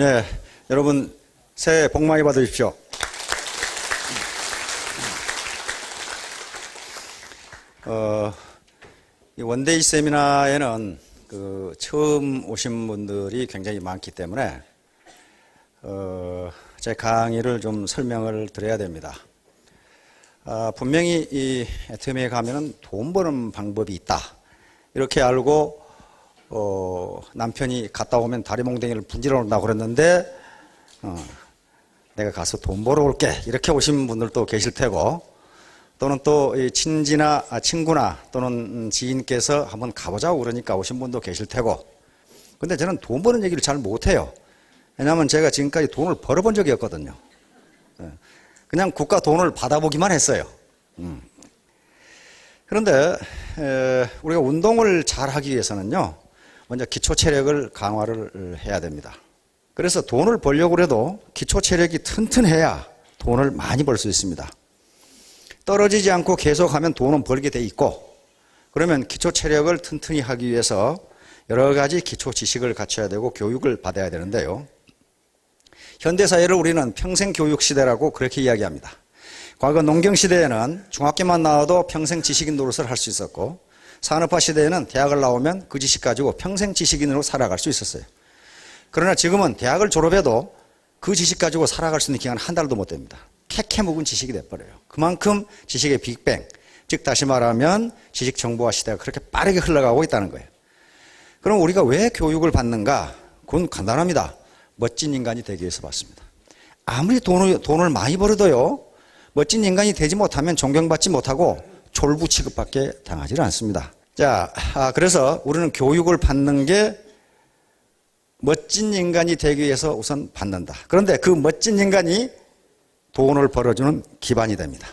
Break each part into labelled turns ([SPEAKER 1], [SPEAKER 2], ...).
[SPEAKER 1] 네, 여러분 새해 복 많이 받으십시오. 이 원데이 세미나에는 처음 오신 분들이 굉장히 많기 때문에 제 강의를 좀 설명을 드려야 됩니다. 분명히 이 애터미에 가면은 돈 버는 방법이 있다. 이렇게 알고 남편이 갔다 오면 다리몽댕이를 분질러 온다고 그랬는데 내가 가서 돈 벌어 올게 이렇게 오신 분들도 계실 테고, 또는 또 친구나 또는 지인께서 한번 가보자고 그러니까 오신 분도 계실 테고. 근데 저는 돈 버는 얘기를 잘 못해요. 왜냐하면 제가 지금까지 돈을 벌어본 적이 없거든요. 그냥 국가 돈을 받아보기만 했어요. 그런데 우리가 운동을 잘 하기 위해서는요, 먼저 기초 체력을 강화를 해야 됩니다. 그래서 돈을 벌려고 해도 기초 체력이 튼튼해야 돈을 많이 벌 수 있습니다. 떨어지지 않고 계속하면 돈은 벌게 돼 있고, 그러면 기초 체력을 튼튼히 하기 위해서 여러 가지 기초 지식을 갖춰야 되고 교육을 받아야 되는데요. 현대사회를 우리는 평생 교육 시대라고 그렇게 이야기합니다. 과거 농경 시대에는 중학교만 나와도 평생 지식인 노릇을 할 수 있었고, 산업화 시대에는 대학을 나오면 그 지식 가지고 평생 지식인으로 살아갈 수 있었어요. 그러나 지금은 대학을 졸업해도 그 지식 가지고 살아갈 수 있는 기간은 한 달도 못 됩니다. 캐캐 묵은 지식이 돼버려요. 그만큼 지식의 빅뱅, 즉 다시 말하면 지식 정보화 시대가 그렇게 빠르게 흘러가고 있다는 거예요. 그럼 우리가 왜 교육을 받는가? 그건 간단합니다. 멋진 인간이 되기 위해서 받습니다. 아무리 돈을 많이 벌어도요, 멋진 인간이 되지 못하면 존경받지 못하고 졸부 취급밖에 당하지 않습니다. 자, 그래서 우리는 교육을 받는 게 멋진 인간이 되기 위해서 우선 받는다. 그런데 그 멋진 인간이 돈을 벌어주는 기반이 됩니다.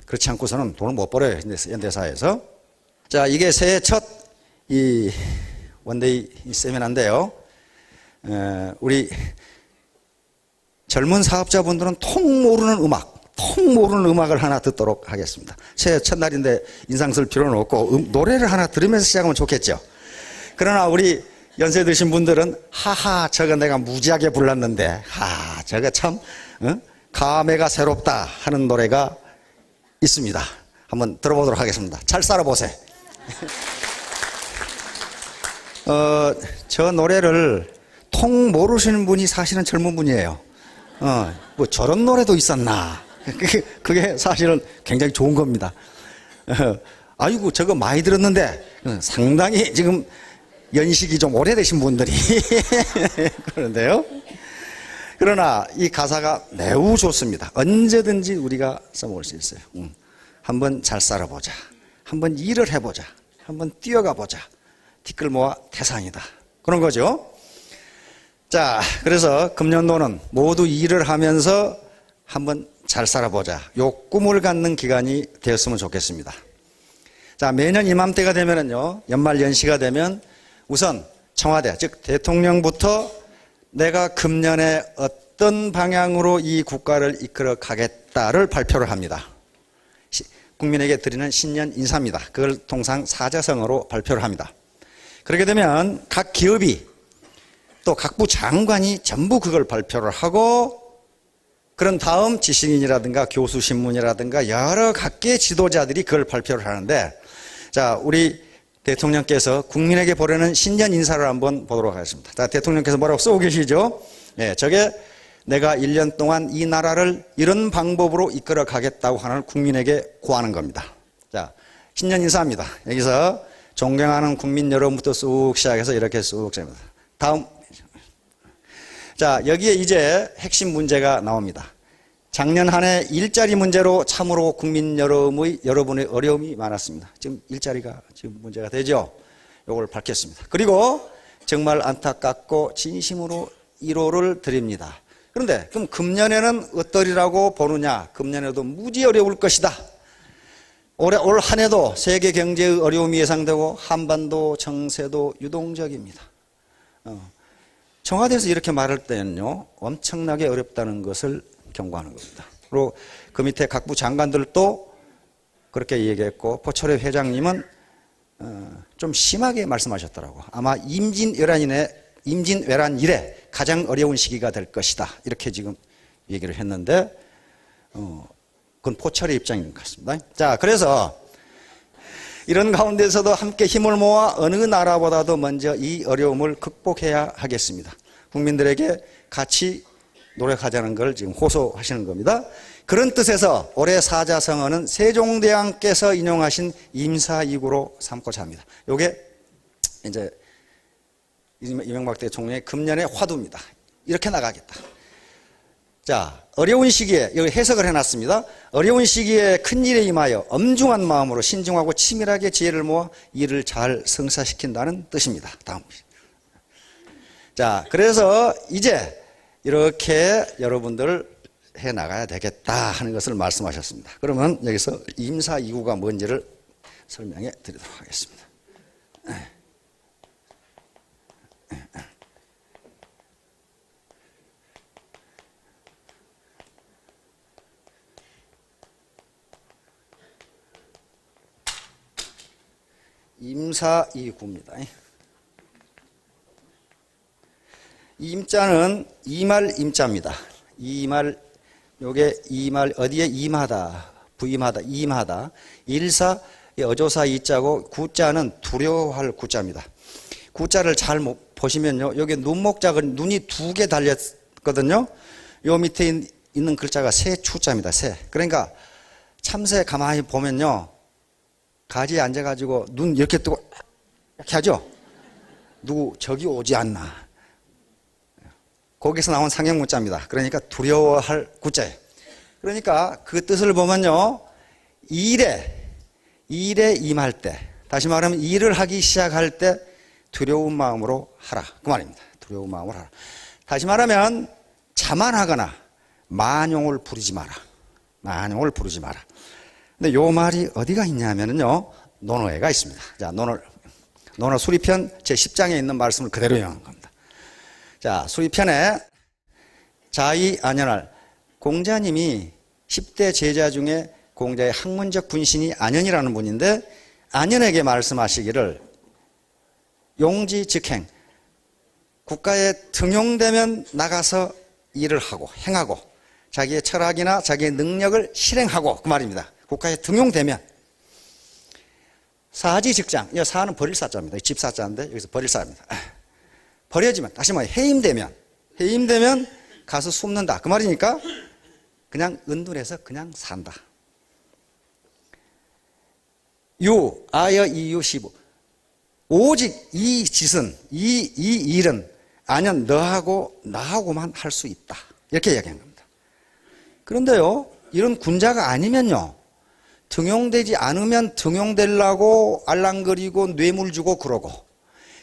[SPEAKER 1] 그렇지 않고서는 돈을 못 벌어요, 현대사회에서. 자, 이게 새해 첫 이 원데이 세미나인데요. 우리 젊은 사업자분들은 통 모르는 음악을 하나 듣도록 하겠습니다. 새해 첫날인데 인상 쓸 필요는 없고 노래를 하나 들으면서 시작하면 좋겠죠. 그러나 우리 연세 드신 분들은 하하 저거 내가 무지하게 불렀는데 저거 참 감회가 새롭다 하는 노래가 있습니다. 한번 들어보도록 하겠습니다. 잘 살아보세요. 저 노래를 통 모르시는 분이 사실은 젊은 분이에요. 뭐 저런 노래도 있었나. 그게 사실은 굉장히 좋은 겁니다. 아이고 저거 많이 들었는데 상당히 지금 연식이 좀 오래되신 분들이 그런데요. 그러나 이 가사가 매우 좋습니다. 언제든지 우리가 써먹을 수 있어요. 한번 잘 살아보자. 한번 일을 해보자. 한번 뛰어가 보자. 티끌 모아 태산이다. 그런 거죠. 자, 그래서 금년도는 모두 일을 하면서 한번 잘 살아보자. 요 꿈을 갖는 기간이 되었으면 좋겠습니다. 자, 매년 이맘때가 되면은요, 연말 연시가 되면 우선 청와대, 즉 대통령부터 내가 금년에 어떤 방향으로 이 국가를 이끌어 가겠다를 발표를 합니다. 국민에게 드리는 신년 인사입니다. 그걸 통상 사자성어로 발표를 합니다. 그렇게 되면 각 기업이 또 각부 장관이 전부 그걸 발표를 하고, 그런 다음 지식인이라든가 교수 신문이라든가 여러 각계의 지도자들이 그걸 발표를 하는데, 자, 우리 대통령께서 국민에게 보내는 신년 인사를 한번 보도록 하겠습니다. 자, 대통령께서 뭐라고 쓰고 계시죠? 예, 저게 내가 1년 동안 이 나라를 이런 방법으로 이끌어 가겠다고 하는 국민에게 고하는 겁니다. 자, 신년 인사입니다. 여기서 존경하는 국민 여러분부터 쑥 시작해서 이렇게 쑥 시작합니다. 다음. 자, 여기에 이제 핵심 문제가 나옵니다. 작년 한 해 일자리 문제로 참으로 국민 여러분의 어려움이 많았습니다. 지금 일자리가 지금 문제가 되죠. 이걸 밝혔습니다. 그리고 정말 안타깝고 진심으로 위로를 드립니다. 그런데 그럼 금년에는 어떠리라고 보느냐? 금년에도 무지 어려울 것이다. 올 한 해도 세계 경제의 어려움이 예상되고 한반도 정세도 유동적입니다. 청와대에서 이렇게 말할 때는요, 엄청나게 어렵다는 것을 경고하는 겁니다. 그리고 그 밑에 각부 장관들도 그렇게 얘기했고, 포철회 회장님은 좀 심하게 말씀하셨더라고. 아마 임진왜란이네 임진왜란 이래 가장 어려운 시기가 될 것이다. 이렇게 지금 얘기를 했는데 그건 포철의 입장인 것 같습니다. 자, 그래서 이런 가운데서도 함께 힘을 모아 어느 나라보다도 먼저 이 어려움을 극복해야 하겠습니다. 국민들에게 같이 노력하자는 걸 지금 호소하시는 겁니다. 그런 뜻에서 올해 사자성어는 세종대왕께서 인용하신 임사이구로 삼고자 합니다. 요게 이제 이명박 대통령의 금년의 화두입니다. 이렇게 나가겠다. 자, 어려운 시기에 여기 해석을 해놨습니다. 어려운 시기에 큰 일에 임하여 엄중한 마음으로 신중하고 치밀하게 지혜를 모아 일을 잘 성사시킨다는 뜻입니다. 다음. 자, 그래서 이제 이렇게 여러분들 해 나가야 되겠다 하는 것을 말씀하셨습니다. 그러면 여기서 임사이구가 뭔지를 설명해 드리도록 하겠습니다. 임사이구입니다. 임자는 이말 임자입니다. 이말, 요게 이말, 어디에 임하다, 부임하다, 임하다. 일사, 어조사 이자고, 구자는 두려워할 구자입니다. 구자를 잘 보시면요, 여기 눈목자가 눈이 두 개 달렸거든요. 요 밑에 있는 글자가 새추자입니다. 새. 그러니까 참새 가만히 보면요, 가지에 앉아가지고 눈 이렇게 뜨고 이렇게 하죠. 누구 저기 오지 않나. 거기서 나온 상형문자입니다. 그러니까 두려워할 구자예요. 그러니까 그 뜻을 보면요, 일에 임할 때, 다시 말하면 일을 하기 시작할 때 두려운 마음으로 하라, 그 말입니다. 두려운 마음으로 하라. 다시 말하면 자만하거나 만용을 부리지 마라. 만용을 부리지 마라. 근데 요 말이 어디가 있냐면요, 논어에가 있습니다. 자, 논어 수리편 제10장에 있는 말씀을 그대로 인용한 겁니다. 자, 수리편에 자의 안연할, 공자님이 10대 제자 중에 공자의 학문적 분신이 안연이라는 분인데, 안연에게 말씀하시기를 용지즉행, 국가에 등용되면 나가서 일을 하고 행하고 자기의 철학이나 자기의 능력을 실행하고, 그 말입니다. 국가에 등용되면. 사지즉장, 이 사는 버릴 사자입니다. 집사자인데 여기서 버릴 사입니다. 버려지면, 다시 말해 해임되면 가서 숨는다, 그 말이니까 그냥 은둔해서 그냥 산다. 아여 이유 시부, 오직 이 짓은, 이 일은 아년 너하고 나하고만 할 수 있다, 이렇게 이야기한 겁니다. 그런데요, 이런 군자가 아니면요, 등용되지 않으면 등용되려고 알랑거리고 뇌물 주고 그러고,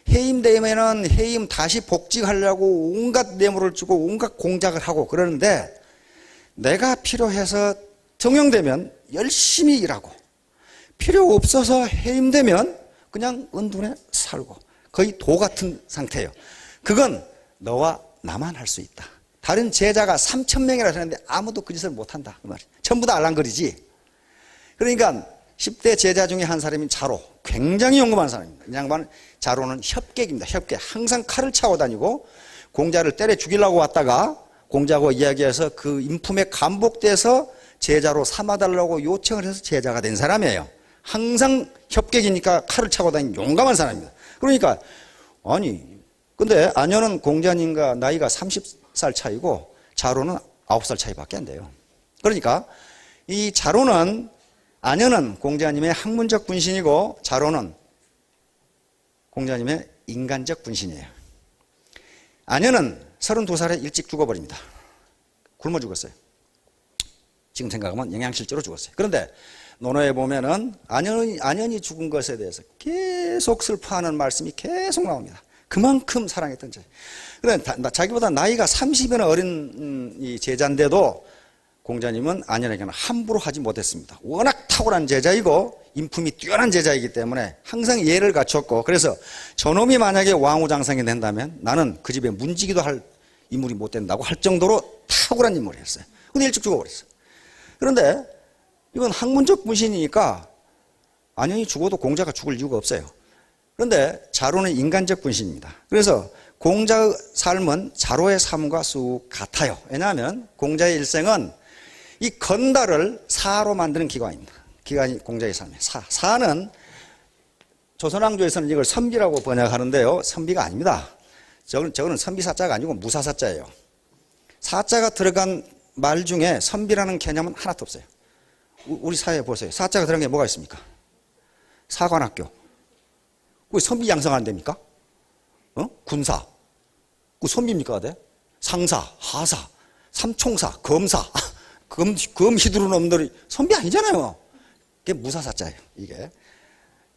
[SPEAKER 1] 해임되면은 해임 다시 복직하려고 온갖 뇌물을 주고 온갖 공작을 하고 그러는데, 내가 필요해서 등용되면 열심히 일하고, 필요 없어서 해임되면 그냥 은둔해 살고, 거의 도 같은 상태예요. 그건 너와 나만 할 수 있다. 다른 제자가 3,000명이라 했는데 아무도 그 짓을 못한다, 그 말이에요. 전부 다 알랑거리지. 그러니까 10대 제자 중에 한 사람이 자로, 굉장히 용감한 사람입니다. 이 양반은, 자로는 협객입니다. 협객. 항상 칼을 차고 다니고 공자를 때려 죽이려고 왔다가 공자하고 이야기해서 그 인품에 감복돼서 제자로 삼아달라고 요청을 해서 제자가 된 사람이에요. 항상 협객이니까 칼을 차고 다니는 용감한 사람입니다. 그러니까 아니, 근데 안연은 공자님과 나이가 30살 차이고 자로는 9살 차이밖에 안 돼요. 그러니까 이 자로는, 안연은 공자님의 학문적 분신이고 자로는 공자님의 인간적 분신이에요. 안연은 32살에 일찍 죽어버립니다. 굶어 죽었어요. 지금 생각하면 영양실조로 죽었어요. 그런데 논어에 보면은 안연이 죽은 것에 대해서 계속 슬퍼하는 말씀이 계속 나옵니다. 그만큼 사랑했던 자. 그런데 자기보다 나이가 30이나 어린 이 제자인데도 공자님은 안연에게는 함부로 하지 못했습니다. 워낙 탁월한 제자이고 인품이 뛰어난 제자이기 때문에 항상 예를 갖췄고, 그래서 저놈이 만약에 왕후장상이 된다면 나는 그 집에 문지기도 할 인물이 못 된다고 할 정도로 탁월한 인물이었어요. 근데 일찍 죽어버렸어요. 그런데 이건 학문적 분신이니까 안연이 죽어도 공자가 죽을 이유가 없어요. 그런데 자로는 인간적 분신입니다. 그래서 공자의 삶은 자로의 삶과 쑥 같아요. 왜냐하면 공자의 일생은 이 건달을 사로 만드는 기관입니다. 기관이 공자의 삶이에요. 사는 조선왕조에서는 이걸 선비라고 번역하는데요. 선비가 아닙니다. 저거는 선비사자가 아니고 무사사자예요. 사자가 들어간 말 중에 선비라는 개념은 하나도 없어요. 우리 사회에 보세요. 사자가 들어간 게 뭐가 있습니까? 사관학교. 왜 선비 양성 안 됩니까? 군사. 그 선비입니까? 상사, 하사, 삼총사, 검사. 검 휘두른 놈들이 선비 아니잖아요. 그게 무사사자예요.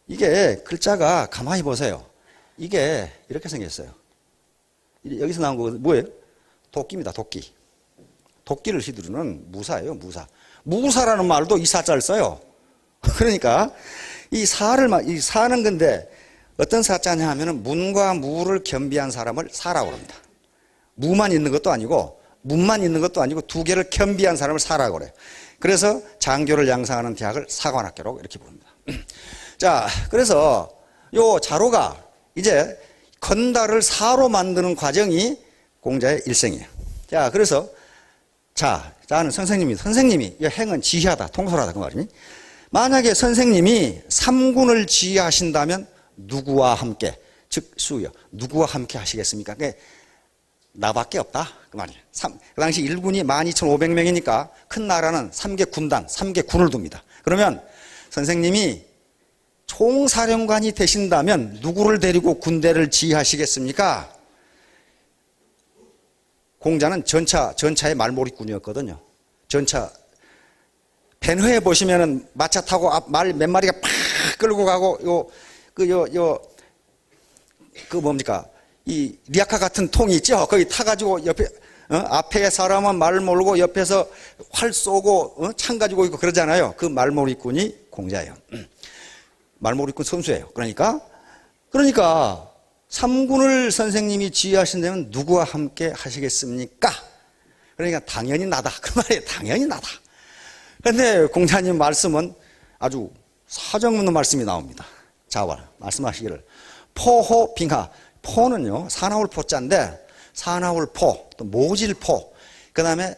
[SPEAKER 1] 이게 글자가 가만히 보세요. 이게 이렇게 생겼어요. 여기서 나온 거 뭐예요? 도끼입니다. 도끼. 도끼를 휘두르는 무사예요. 무사. 무사라는 말도 이 사자를 써요. 그러니까 이 사는 건데 어떤 사자냐 하면은 문과 무를 겸비한 사람을 사라고 합니다. 무만 있는 것도 아니고 문만 있는 것도 아니고 두 개를 겸비한 사람을 사라고 그래요. 그래서 장교를 양성하는 대학을 사관학교라고 이렇게 부릅니다. 자, 그래서 요 자로가 이제 건달을 사로 만드는 과정이 공자의 일생이에요. 자, 그래서 자는 선생님이 이 행은 지휘하다, 통솔하다 그 말이니. 만약에 선생님이 삼군을 지휘하신다면 누구와 함께, 즉 수요, 누구와 함께 하시겠습니까? 나밖에 없다 그 말이에요. 그 당시 일군이 12,500명이니까 큰 나라는 3개 군단, 3개 군을 둡니다. 그러면 선생님이 총사령관이 되신다면 누구를 데리고 군대를 지휘하시겠습니까? 공자는 전차의 말몰이꾼이었거든요. 전차 벤허에 보시면은 마차 타고 말 몇 마리가 팍 끌고 가고 뭡니까? 이 리아카 같은 통이 있죠. 거기 타가지고 옆에 앞에 사람은 말 몰고 옆에서 활 쏘고 창 가지고 있고 그러잖아요. 그 말몰이꾼이 공자예요. 말몰이꾼 선수예요. 그러니까 삼군을 선생님이 지휘하신다면 누구와 함께 하시겠습니까? 그러니까 당연히 나다. 그 말이에요. 당연히 나다. 그런데 공자님 말씀은 아주 사정 없는 말씀이 나옵니다. 자, 말씀하시기를 포호 빙하. 포는요 사나울 포자인데 사나울 포, 또 모질포, 그 다음에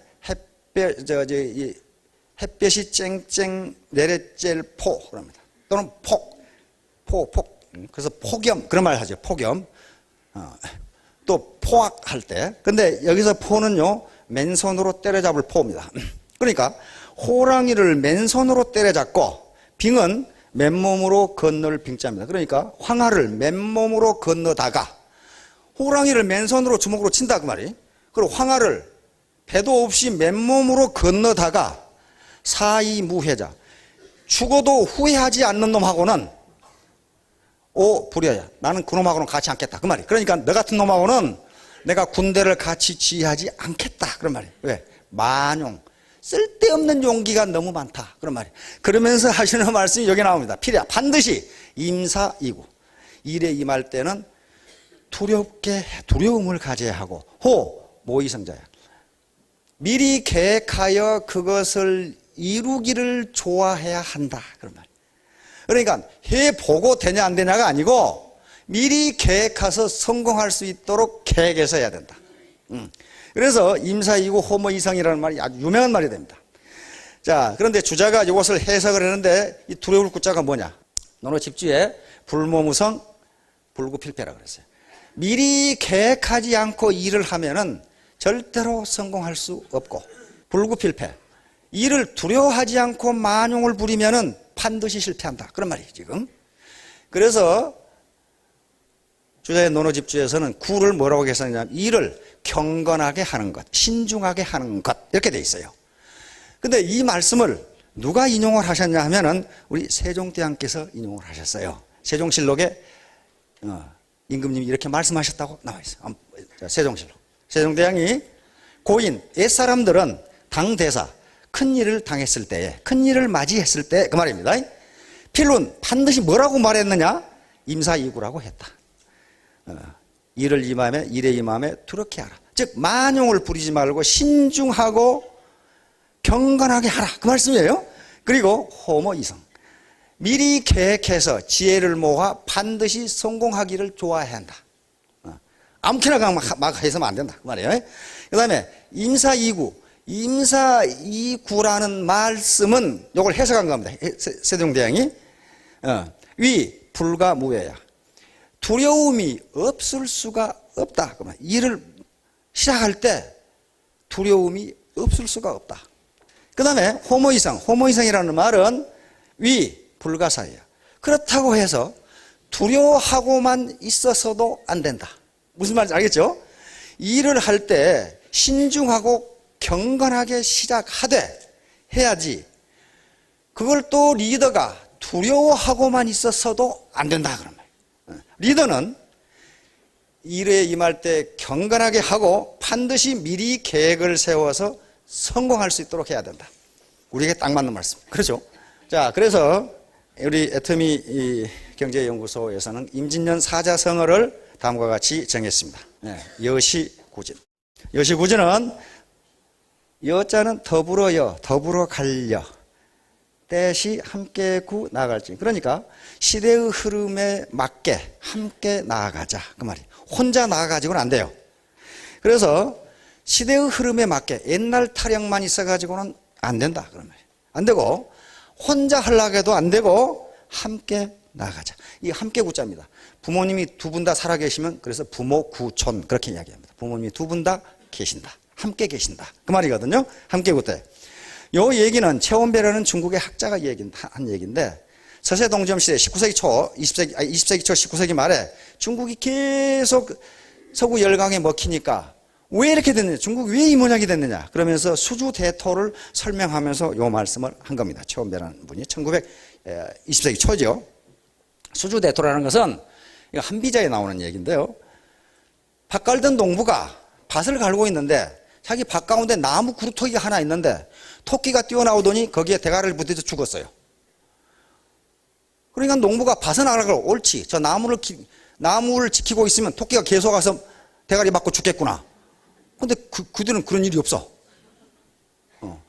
[SPEAKER 1] 햇볕이 쨍쨍 내려질 포 그럽니다. 또는 폭. 그래서 폭염 그런 말 하죠. 폭염. 또 포악할 때. 근데 여기서 포는요 맨손으로 때려잡을 포입니다. 그러니까 호랑이를 맨손으로 때려잡고 빙은 맨몸으로 건널 빙자입니다. 그러니까 황하를 맨몸으로 건너다가 호랑이를 맨손으로 주먹으로 친다 그 말이. 그리고 황하를 배도 없이 맨몸으로 건너다가 사이무해자, 죽어도 후회하지 않는 놈하고는 불효야. 나는 그놈하고는 같이 않겠다 그 말이. 그러니까 너 같은 놈하고는 내가 군대를 같이 지휘하지 않겠다 그런 말이. 왜? 만용, 쓸데없는 용기가 너무 많다 그런 말이. 그러면서 하시는 말씀이 여기 나옵니다. 필야 반드시 임사이구, 일에 임할 때는 두려움을 가져야 하고, 모의성자야. 미리 계획하여 그것을 이루기를 좋아해야 한다 그런 말. 그러니까 해보고 되냐 안 되냐가 아니고 미리 계획해서 성공할 수 있도록 계획해서 해야 된다. 그래서 임사이구 호모이성이라는 말이 아주 유명한 말이 됩니다. 자, 그런데 주자가 이것을 해석을 했는데 이 두려울 구자가 뭐냐? 논어 집주에 불모무성 불구필패라고 그랬어요. 미리 계획하지 않고 일을 하면은 절대로 성공할 수 없고, 불구필패, 일을 두려워하지 않고 만용을 부리면은 반드시 실패한다 그런 말이에요 지금. 그래서 주자의 논어집주에서는 구를 뭐라고 계산했냐면 일을 경건하게 하는 것, 신중하게 하는 것 이렇게 돼 있어요. 근데 이 말씀을 누가 인용을 하셨냐 하면은 우리 세종대왕께서 인용을 하셨어요. 세종실록에 임금님이 이렇게 말씀하셨다고 나와 있어요. 세종실록. 세종대왕이 고인, 옛사람들은 당대사, 큰일을 당했을 때에, 큰일을 맞이했을 때 그 말입니다. 필론 반드시 뭐라고 말했느냐? 임사이구라고 했다. 일을 임함에, 일에 임함에 두렵게 하라. 즉 만용을 부리지 말고 신중하고 경건하게 하라 그 말씀이에요. 그리고 호모이성, 미리 계획해서 지혜를 모아 반드시 성공하기를 좋아해야 한다. 아무렇게나 막 해서는 안 된다 그 말이에요. 그 다음에 임사이구. 임사이구라는 말씀은 요걸 해석한 겁니다. 세종대왕이 위 불가 무외야. 두려움이 없을 수가 없다. 그러면 일을 시작할 때 두려움이 없을 수가 없다. 그 다음에 호모이상. 호모이상이라는 말은 위 불가사예요. 그렇다고 해서 두려워하고만 있어서도 안 된다. 무슨 말인지 알겠죠? 일을 할 때 신중하고 경건하게 시작하되 해야지. 그걸 또 리더가 두려워하고만 있어서도 안 된다. 그러면 리더는 일에 임할 때 경건하게 하고 반드시 미리 계획을 세워서 성공할 수 있도록 해야 된다. 우리에게 딱 맞는 말씀. 그렇죠? 자, 그래서 우리 애터미 경제연구소에서는 임진년 사자성어를 다음과 같이 정했습니다. 여시구진. 여시구진은 여자는 더불어여, 더불어 갈려, 떼시 함께 구 나아갈지. 그러니까 시대의 흐름에 맞게 함께 나아가자 그 말이에요. 혼자 나아가지고는 안 돼요. 그래서 시대의 흐름에 맞게 옛날 타령만 있어가지고는 안 된다 그러면 안 되고, 혼자 하려고 해도 안 되고 함께 나아가자. 이 함께 구자입니다. 부모님이 두 분 다 살아계시면 그래서 부모 구촌 그렇게 이야기합니다. 부모님이 두 분 다 계신다, 함께 계신다 그 말이거든요. 함께 구때. 요 얘기는 최원배라는 중국의 학자가 한 얘기인데, 서세동점 시대 19세기 초 20세기 초 19세기 말에 중국이 계속 서구 열강에 먹히니까 왜 이렇게 됐느냐, 중국이 왜 이 모양이 됐느냐 그러면서 수주대토를 설명하면서 요 말씀을 한 겁니다. 최원배라는 분이 20세기 초죠. 수주대토라는 것은 한비자에 나오는 얘기인데요. 밭 갈던 농부가 밭을 갈고 있는데 자기 밭 가운데 나무 구루토기가 하나 있는데 토끼가 뛰어나오더니 거기에 대가리를 부딪혀 죽었어요. 그러니까 농부가 밭은 알아가고 옳지, 저 나무를 지키고 있으면 토끼가 계속 와서 대가리 맞고 죽겠구나. 근데 그들은 그런 일이 없어.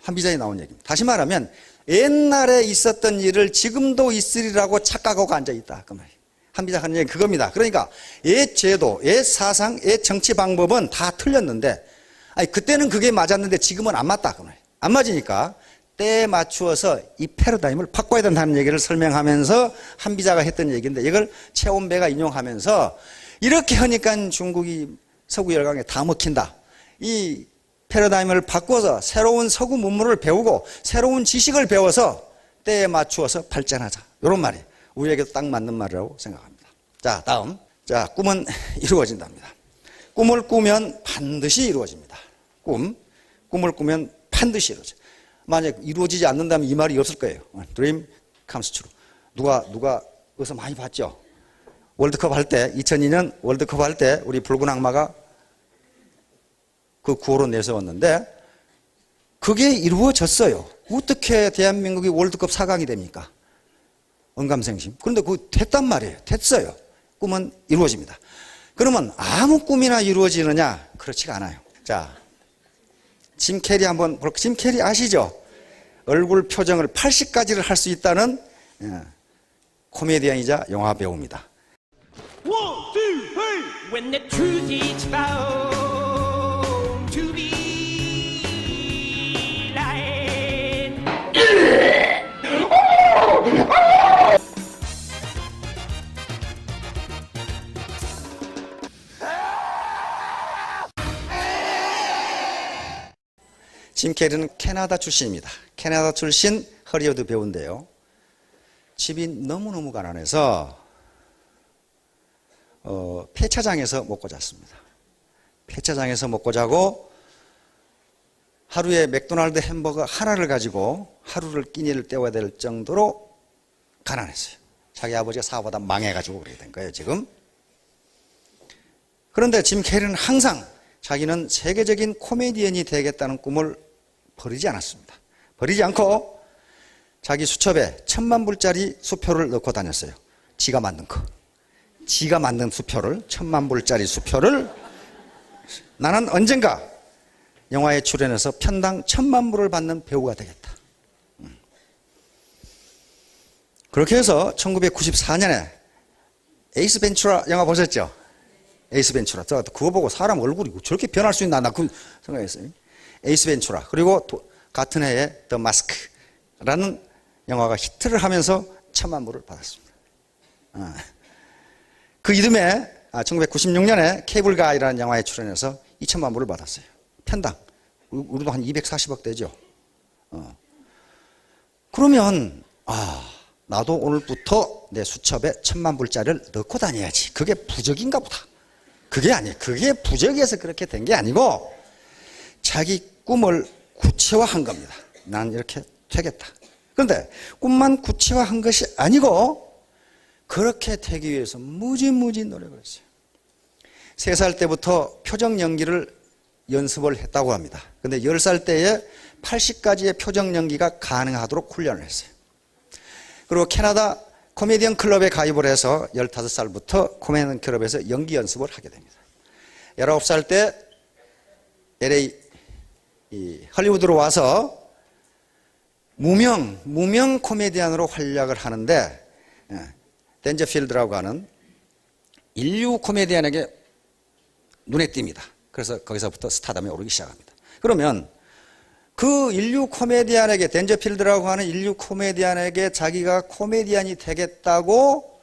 [SPEAKER 1] 한비자에 나온 얘기입니다. 다시 말하면 옛날에 있었던 일을 지금도 있으리라고 착각하고 앉아있다 그 말이에요. 한비자가 하는 얘기 그겁니다. 그러니까 옛 제도, 옛 사상, 옛 정치 방법은 다 틀렸는데, 아니 그때는 그게 맞았는데 지금은 안 맞다 그 말이에요. 안 맞으니까 때에 맞추어서 이 패러다임을 바꿔야 된다는 얘기를 설명하면서 한비자가 했던 얘기인데, 이걸 최원배가 인용하면서 이렇게 하니까 중국이 서구 열강에 다 먹힌다. 이 패러다임을 바꿔서 새로운 서구 문물을 배우고 새로운 지식을 배워서 때에 맞추어서 발전하자. 이런 말이 우리에게도 딱 맞는 말이라고 생각합니다. 자, 다음. 자, 꿈은 이루어진답니다. 꿈을 꾸면 반드시 이루어집니다. 꿈을 꾸면 반드시 이루어져. 만약 이루어지지 않는다면 이 말이 없을 거예요. Dream comes true. 누가 어디서 많이 봤죠? 월드컵 할 때, 2002년 월드컵 할 때 우리 붉은 악마가 그 구호로 내세웠는데 그게 이루어졌어요. 어떻게 대한민국이 월드컵 4강이 됩니까? 언감생심. 그런데 그거 됐단 말이에요. 됐어요. 꿈은 이루어집니다. 그러면 아무 꿈이나 이루어지느냐? 그렇지가 않아요. 자, 짐 캐리 한번 볼까요? 짐 캐리 아시죠? 얼굴 표정을 80가지를 할 수 있다는 코미디언이자 영화 배우입니다.
[SPEAKER 2] One, two, three. When the truth is found to be lying.
[SPEAKER 1] 짐 캐리는 캐나다 출신입니다. 캐나다 출신 허리우드 배우인데요. 집이 너무너무 가난해서 폐차장에서 먹고 잤습니다. 폐차장에서 먹고 자고 하루에 맥도날드 햄버거 하나를 가지고 하루를 끼니를 때워야 될 정도로 가난했어요. 자기 아버지가 사업하다 망해가지고 그렇게 된 거예요, 지금. 그런데 짐 캐리는 항상 자기는 세계적인 코미디언이 되겠다는 꿈을 버리지 않았습니다. 버리지 않고 자기 수첩에 1000만 불짜리 수표를 넣고 다녔어요. 지가 만든 거. 지가 만든 수표를, 1000만 불짜리 수표를 나는 언젠가 영화에 출연해서 편당 1000만 불을 받는 배우가 되겠다. 그렇게 해서 1994년에 에이스 벤츄라 영화 보셨죠? 에이스 벤츄라. 그거 보고 사람 얼굴이 저렇게 변할 수 있나, 나 그 생각했어요. 에이스 벤츄라. 그리고 같은 해에 더 마스크라는 영화가 히트를 하면서 1,000만 불을 받았습니다. 그 이듬해 1996년에 케이블가이라는 영화에 출연해서 2,000만 불을 받았어요. 편당. 우리도 한 240억 되죠. 그러면 나도 오늘부터 내 수첩에 1,000만 불짜리를 넣고 다녀야지. 그게 부적인가 보다. 그게 아니에요. 그게 부적에서 그렇게 된 게 아니고 자기 꿈을 구체화한 겁니다. 난 이렇게 되겠다. 그런데 꿈만 구체화한 것이 아니고 그렇게 되기 위해서 무지무지 노력을 했어요. 3살 때부터 표정 연기를 연습을 했다고 합니다. 그런데 10살 때에 80가지의 표정 연기가 가능하도록 훈련을 했어요. 그리고 캐나다 코미디언 클럽에 가입을 해서 15살부터 코미디언 클럽에서 연기 연습을 하게 됩니다. 19살 때 LA 헐리우드로 와서 무명 코미디언으로 활약을 하는데 댄저필드라고 하는 인류 코미디언에게 눈에 띕니다. 그래서 거기서부터 스타덤에 오르기 시작합니다. 그러면 그 인류 코미디언에게, 댄저필드라고 하는 인류 코미디언에게 자기가 코미디언이 되겠다고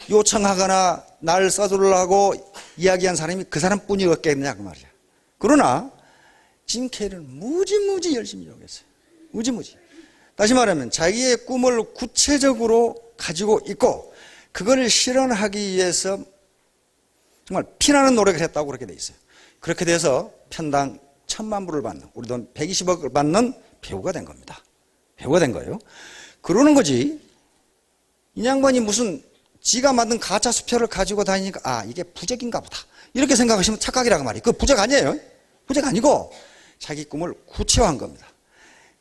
[SPEAKER 1] 요청하거나 날 써주려고 이야기한 사람이 그 사람뿐이었겠느냐 그 말이야. 그러나 짐 캐리는 무지무지 열심히 노력했어요. 무지무지. 다시 말하면 자기의 꿈을 구체적으로 가지고 있고 그걸 실현하기 위해서 정말 피나는 노력을 했다고 그렇게 돼 있어요. 그렇게 돼서 편당 1,000만 불을 받는, 우리 돈 120억을 받는 배우가 된 겁니다. 배우가 된 거예요. 그러는 거지. 이 양반이 무슨 지가 만든 가짜 수표를 가지고 다니니까 이게 부적인가 보다. 이렇게 생각하시면 착각이라고 말이에요. 그 부적 아니에요. 부적 아니고 자기 꿈을 구체화한 겁니다.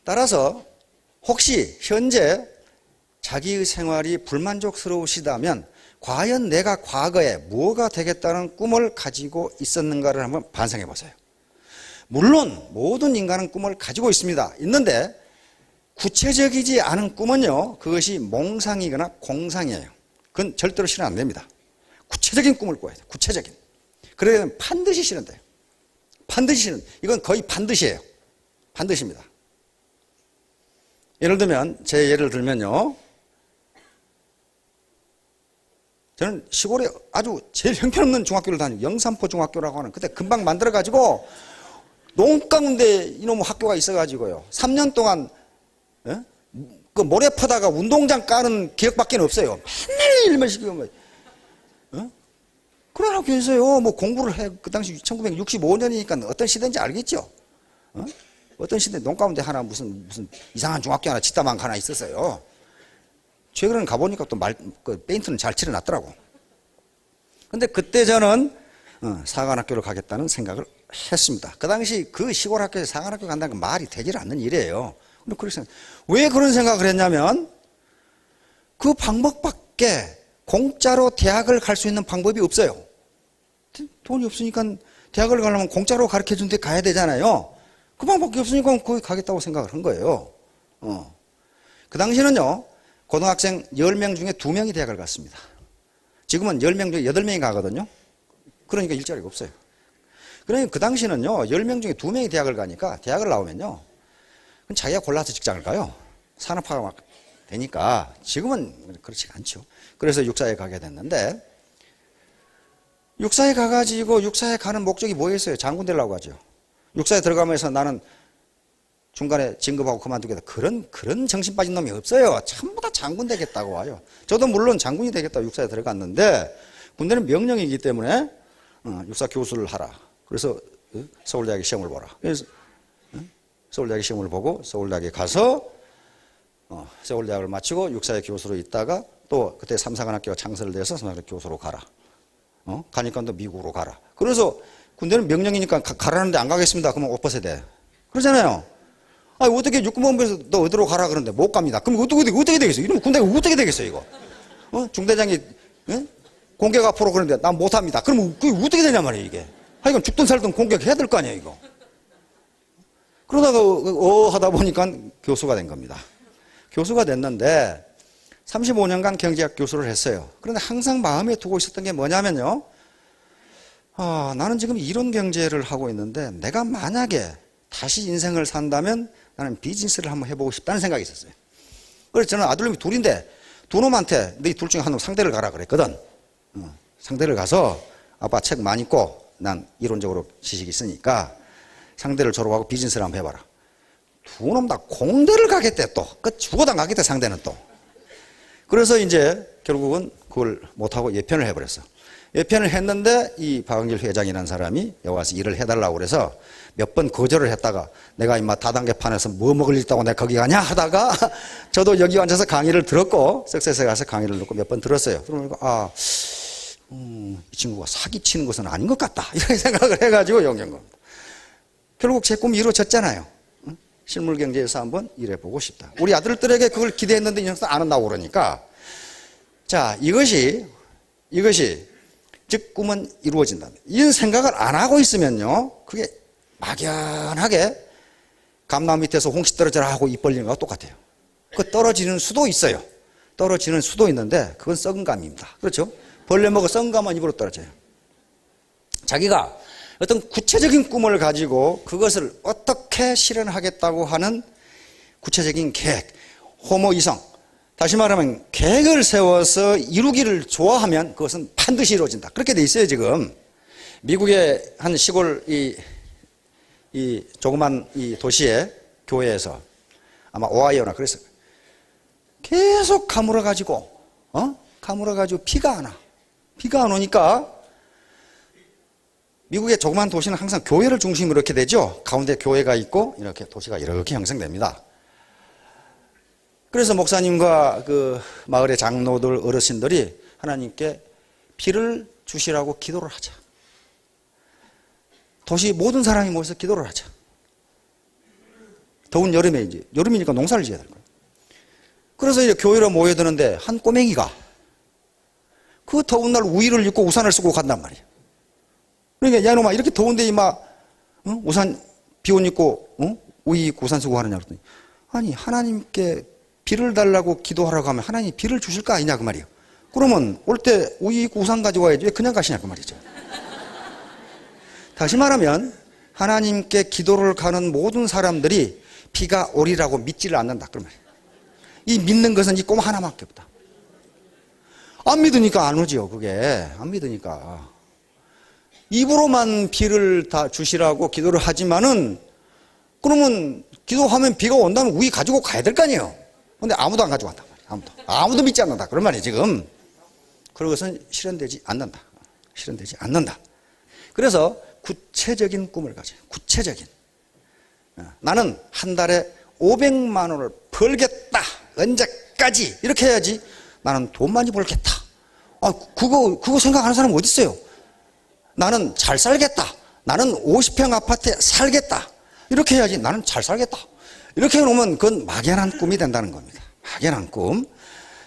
[SPEAKER 1] 따라서 혹시 현재 자기의 생활이 불만족스러우시다면 과연 내가 과거에 뭐가 되겠다는 꿈을 가지고 있었는가를 한번 반성해 보세요. 물론 모든 인간은 꿈을 가지고 있습니다. 있는데 구체적이지 않은 꿈은요, 그것이 몽상이거나 공상이에요. 그건 절대로 실현 안 됩니다. 구체적인 꿈을 꿔야 돼요. 구체적인. 그러면 반드시 실현돼요. 반드시 실현. 이건 거의 반드시예요. 반드시입니다. 예를 들면, 제 예를 들면요, 저는 시골에 아주 제일 형편없는 중학교를 다니고 영산포 중학교라고 하는, 그때 금방 만들어가지고 농 가운데 이놈 학교가 있어가지고요, 3년 동안 그 모래 퍼다가 운동장 까는 기억밖에 없어요. 맨날 일만 시키고 그런 학교에서요, 뭐 공부를 해. 그 당시 1965년이니까 어떤 시대인지 알겠죠? 어떤 시대, 농 가운데 하나 무슨 이상한 중학교 하나 짓다만 하나 있었어요. 최근에 가보니까 또 페인트는 잘 칠해놨더라고. 근데 그때 저는 사관학교를 가겠다는 생각을 했습니다. 그 당시 그 시골 학교에 사관학교 간다는 건 말이 되질 않는 일이에요. 근데 왜 그런 생각을 했냐면 그 방법밖에 공짜로 대학을 갈 수 있는 방법이 없어요. 돈이 없으니까 대학을 가려면 공짜로 가르쳐 준 데 가야 되잖아요. 그 방법밖에 없으니까 거기 가겠다고 생각을 한 거예요. 그 당시는요, 고등학생 10명 중에 2명이 대학을 갔습니다. 지금은 10명 중에 8명이 가거든요. 그러니까 일자리가 없어요. 그러니까 그 당시는요, 10명 중에 2명이 대학을 가니까, 대학을 나오면요, 그럼 자기가 골라서 직장을 가요. 산업화가 막 되니까. 지금은 그렇지가 않죠. 그래서 육사에 가게 됐는데, 육사에 가가지고, 육사에 가는 목적이 뭐였어요? 장군 되려고 하죠. 육사에 들어가면서 나는 중간에 진급하고 그만두겠다. 그런 정신 빠진 놈이 없어요. 전부 다 장군 되겠다고 와요. 저도 물론 장군이 되겠다고 육사에 들어갔는데, 군대는 명령이기 때문에, 육사 교수를 하라. 그래서 서울대학에 시험을 보라. 그래서 서울대학에 시험을 보고 서울대학에 가서 서울대학을 마치고 육사의 교수로 있다가 또 그때 삼사관학교가 창설돼서 삼사관학교 교수로 가라. 가니까 또 미국으로 가라. 그래서 군대는 명령이니까 가라는데 안 가겠습니다. 그러면 옷 벗어야 돼. 그러잖아요. 어떻게 육군본부에서 너 어디로 가라 그러는데 못 갑니다. 그럼 어떻게 되겠어요? 이러면 군대가 어떻게 되겠어요, 이거? 중대장이 공격 앞으로 그러는데 난 못합니다. 그러면 그게 어떻게 되냐 말이에요, 이게. 하여간 죽든 살든 공격해야 될 거 아니에요, 이거. 그러다가 하다 보니까 교수가 된 겁니다. 교수가 됐는데 35년간 경제학 교수를 했어요. 그런데 항상 마음에 두고 있었던 게 뭐냐면요. 나는 지금 이론 경제를 하고 있는데 내가 만약에 다시 인생을 산다면 나는 비즈니스를 한번 해보고 싶다는 생각이 있었어요. 그래서 저는 아들놈이 둘인데 두 놈한테 너희 둘 중에 한 놈 상대를 가라 그랬거든. 상대를 가서 아빠 책 많이 읽고 난 이론적으로 지식이 있으니까 상대를 졸업하고 비즈니스를 한번 해봐라. 두 놈 다 공대를 가겠대 또. 그 죽어도 안 가겠대 상대는 또. 그래서 이제 결국은 그걸 못하고 예편을 해버렸어. 예편을 했는데 이 박은길 회장이라는 사람이 여기 와서 일을 해달라고 그래서 몇 번 거절을 했다가 내가 임마 다단계판에서 뭐 먹을 일 있다고 내가 거기 가냐 하다가 저도 여기 앉아서 강의를 들었고 석세스에 가서 강의를 듣고 몇 번 들었어요. 그러니까 이 친구가 사기치는 것은 아닌 것 같다 이렇게 생각을 해가지고 용기한 겁니다. 결국 제 꿈이 이루어졌잖아요. 실물경제에서 한번 일해보고 싶다. 우리 아들들에게 그걸 기대했는데 이 녀석 안 한다고 그러니까 자 이것이 즉 꿈은 이루어진다. 이런 생각을 안 하고 있으면요 그게 막연하게 감나무 밑에서 홍시 떨어져라 하고 입 벌리는 거와 똑같아요. 그 떨어지는 수도 있어요. 떨어지는 수도 있는데 그건 썩은 감입니다. 그렇죠? 벌레 먹어 썩은 감만 입으로 떨어져요. 자기가 어떤 구체적인 꿈을 가지고 그것을 어떻게 실현하겠다고 하는 구체적인 계획, 호모이성, 다시 말하면 계획을 세워서 이루기를 좋아하면 그것은 반드시 이루어진다. 그렇게 돼 있어요 지금. 미국의 한 시골 이 조그만 이 도시의 교회에서 아마 오하이오나 그랬어요. 계속 가물어가지고 비가 안 와. 비가 안 오니까 미국의 조그만 도시는 항상 교회를 중심으로 이렇게 되죠. 가운데 교회가 있고 이렇게 도시가 이렇게 형성됩니다. 그래서 목사님과 그 마을의 장로들 어르신들이 하나님께 비를 주시라고 기도를 하자. 도시 모든 사람이 모여서 기도를 하자. 더운 여름에 이제 여름이니까 농사를 지어야 될 거예요. 그래서 이제 교회로 모여드는데 한 꼬맹이가 그 더운 날 우의를 입고 우산을 쓰고 간단 말이에요. 그러니까 야 이놈아 이렇게 더운데 이마 우산 비옷 입고 우의 입고 우산 쓰고 하느냐 그랬더니 아니 하나님께 비를 달라고 기도하라고 하면 하나님이 비를 주실 거 아니냐 그 말이에요. 그러면 올 때 우의 입고 우산 가지고 와야지 왜 그냥 가시냐 그 말이죠. 다시 말하면 하나님께 기도를 가는 모든 사람들이 비가 오리라고 믿지를 않는다 그 말이에요. 이 믿는 것은 이 꼬마 하나밖에 없다. 안 믿으니까 안 오지요. 그게 안 믿으니까 입으로만 비를 다 주시라고 기도를 하지만은 그러면 기도하면 비가 온다면 우리 가지고 가야 될 거 아니에요. 근데 아무도 안 가지고 간단 말이에요. 아무도 믿지 않는다 그런 말이에요 지금. 그런 것은 실현되지 않는다. 실현되지 않는다. 그래서 구체적인 꿈을 가져요. 구체적인. 나는 한 달에 500만 원을 벌겠다. 언제까지 이렇게 해야지 나는 돈 많이 벌겠다. 그거 생각하는 사람은 어디 있어요? 나는 잘 살겠다. 나는 50평 아파트에 살겠다. 이렇게 해야지 나는 잘 살겠다. 이렇게 해놓으면 그건 막연한 꿈이 된다는 겁니다. 막연한 꿈.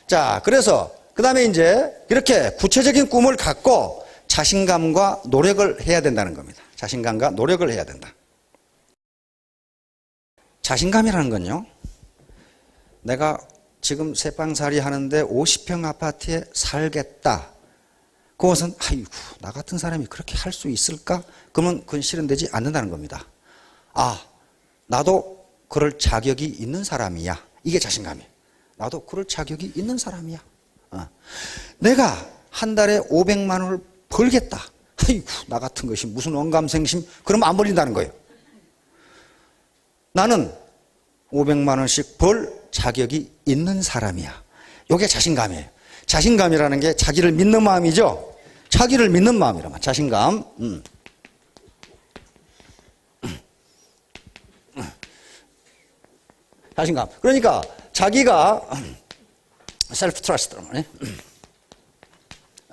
[SPEAKER 1] 자, 그래서 그 다음에 이제 이렇게 구체적인 꿈을 갖고 자신감과 노력을 해야 된다는 겁니다. 자신감과 노력을 해야 된다. 자신감이라는 건요. 내가 지금 새빵살이 하는데 50평 아파트에 살겠다. 그것은 아이고 나 같은 사람이 그렇게 할 수 있을까? 그러면 그건 실현되지 않는다는 겁니다. 나도 그럴 자격이 있는 사람이야. 이게 자신감이에요. 나도 그럴 자격이 있는 사람이야. 내가 한 달에 500만 원을 벌겠다. 아이고 나 같은 것이 무슨 언감생심 그러면 안 벌린다는 거예요. 나는 500만 원씩 벌 자격이 있는 사람이야. 이게 자신감이에요. 자신감이라는 게 자기를 믿는 마음이죠. 자기를 믿는 마음이라면 자신감. 자신감. 그러니까 자기가 셀프 트러스트란 말이에요.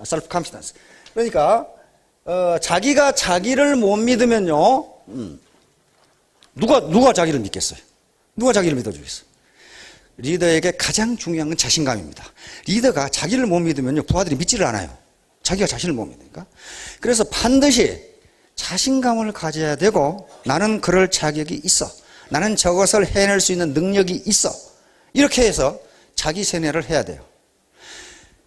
[SPEAKER 1] 셀프 컨피던스. 그러니까 자기가 자기를 못 믿으면요. 누가 자기를 믿겠어요? 누가 자기를 믿어주겠어요? 리더에게 가장 중요한 건 자신감입니다. 리더가 자기를 못 믿으면요, 부하들이 믿지를 않아요. 자기가 자신을 못 믿으니까. 그래서 반드시 자신감을 가져야 되고, 나는 그럴 자격이 있어. 나는 저것을 해낼 수 있는 능력이 있어. 이렇게 해서 자기 세뇌를 해야 돼요.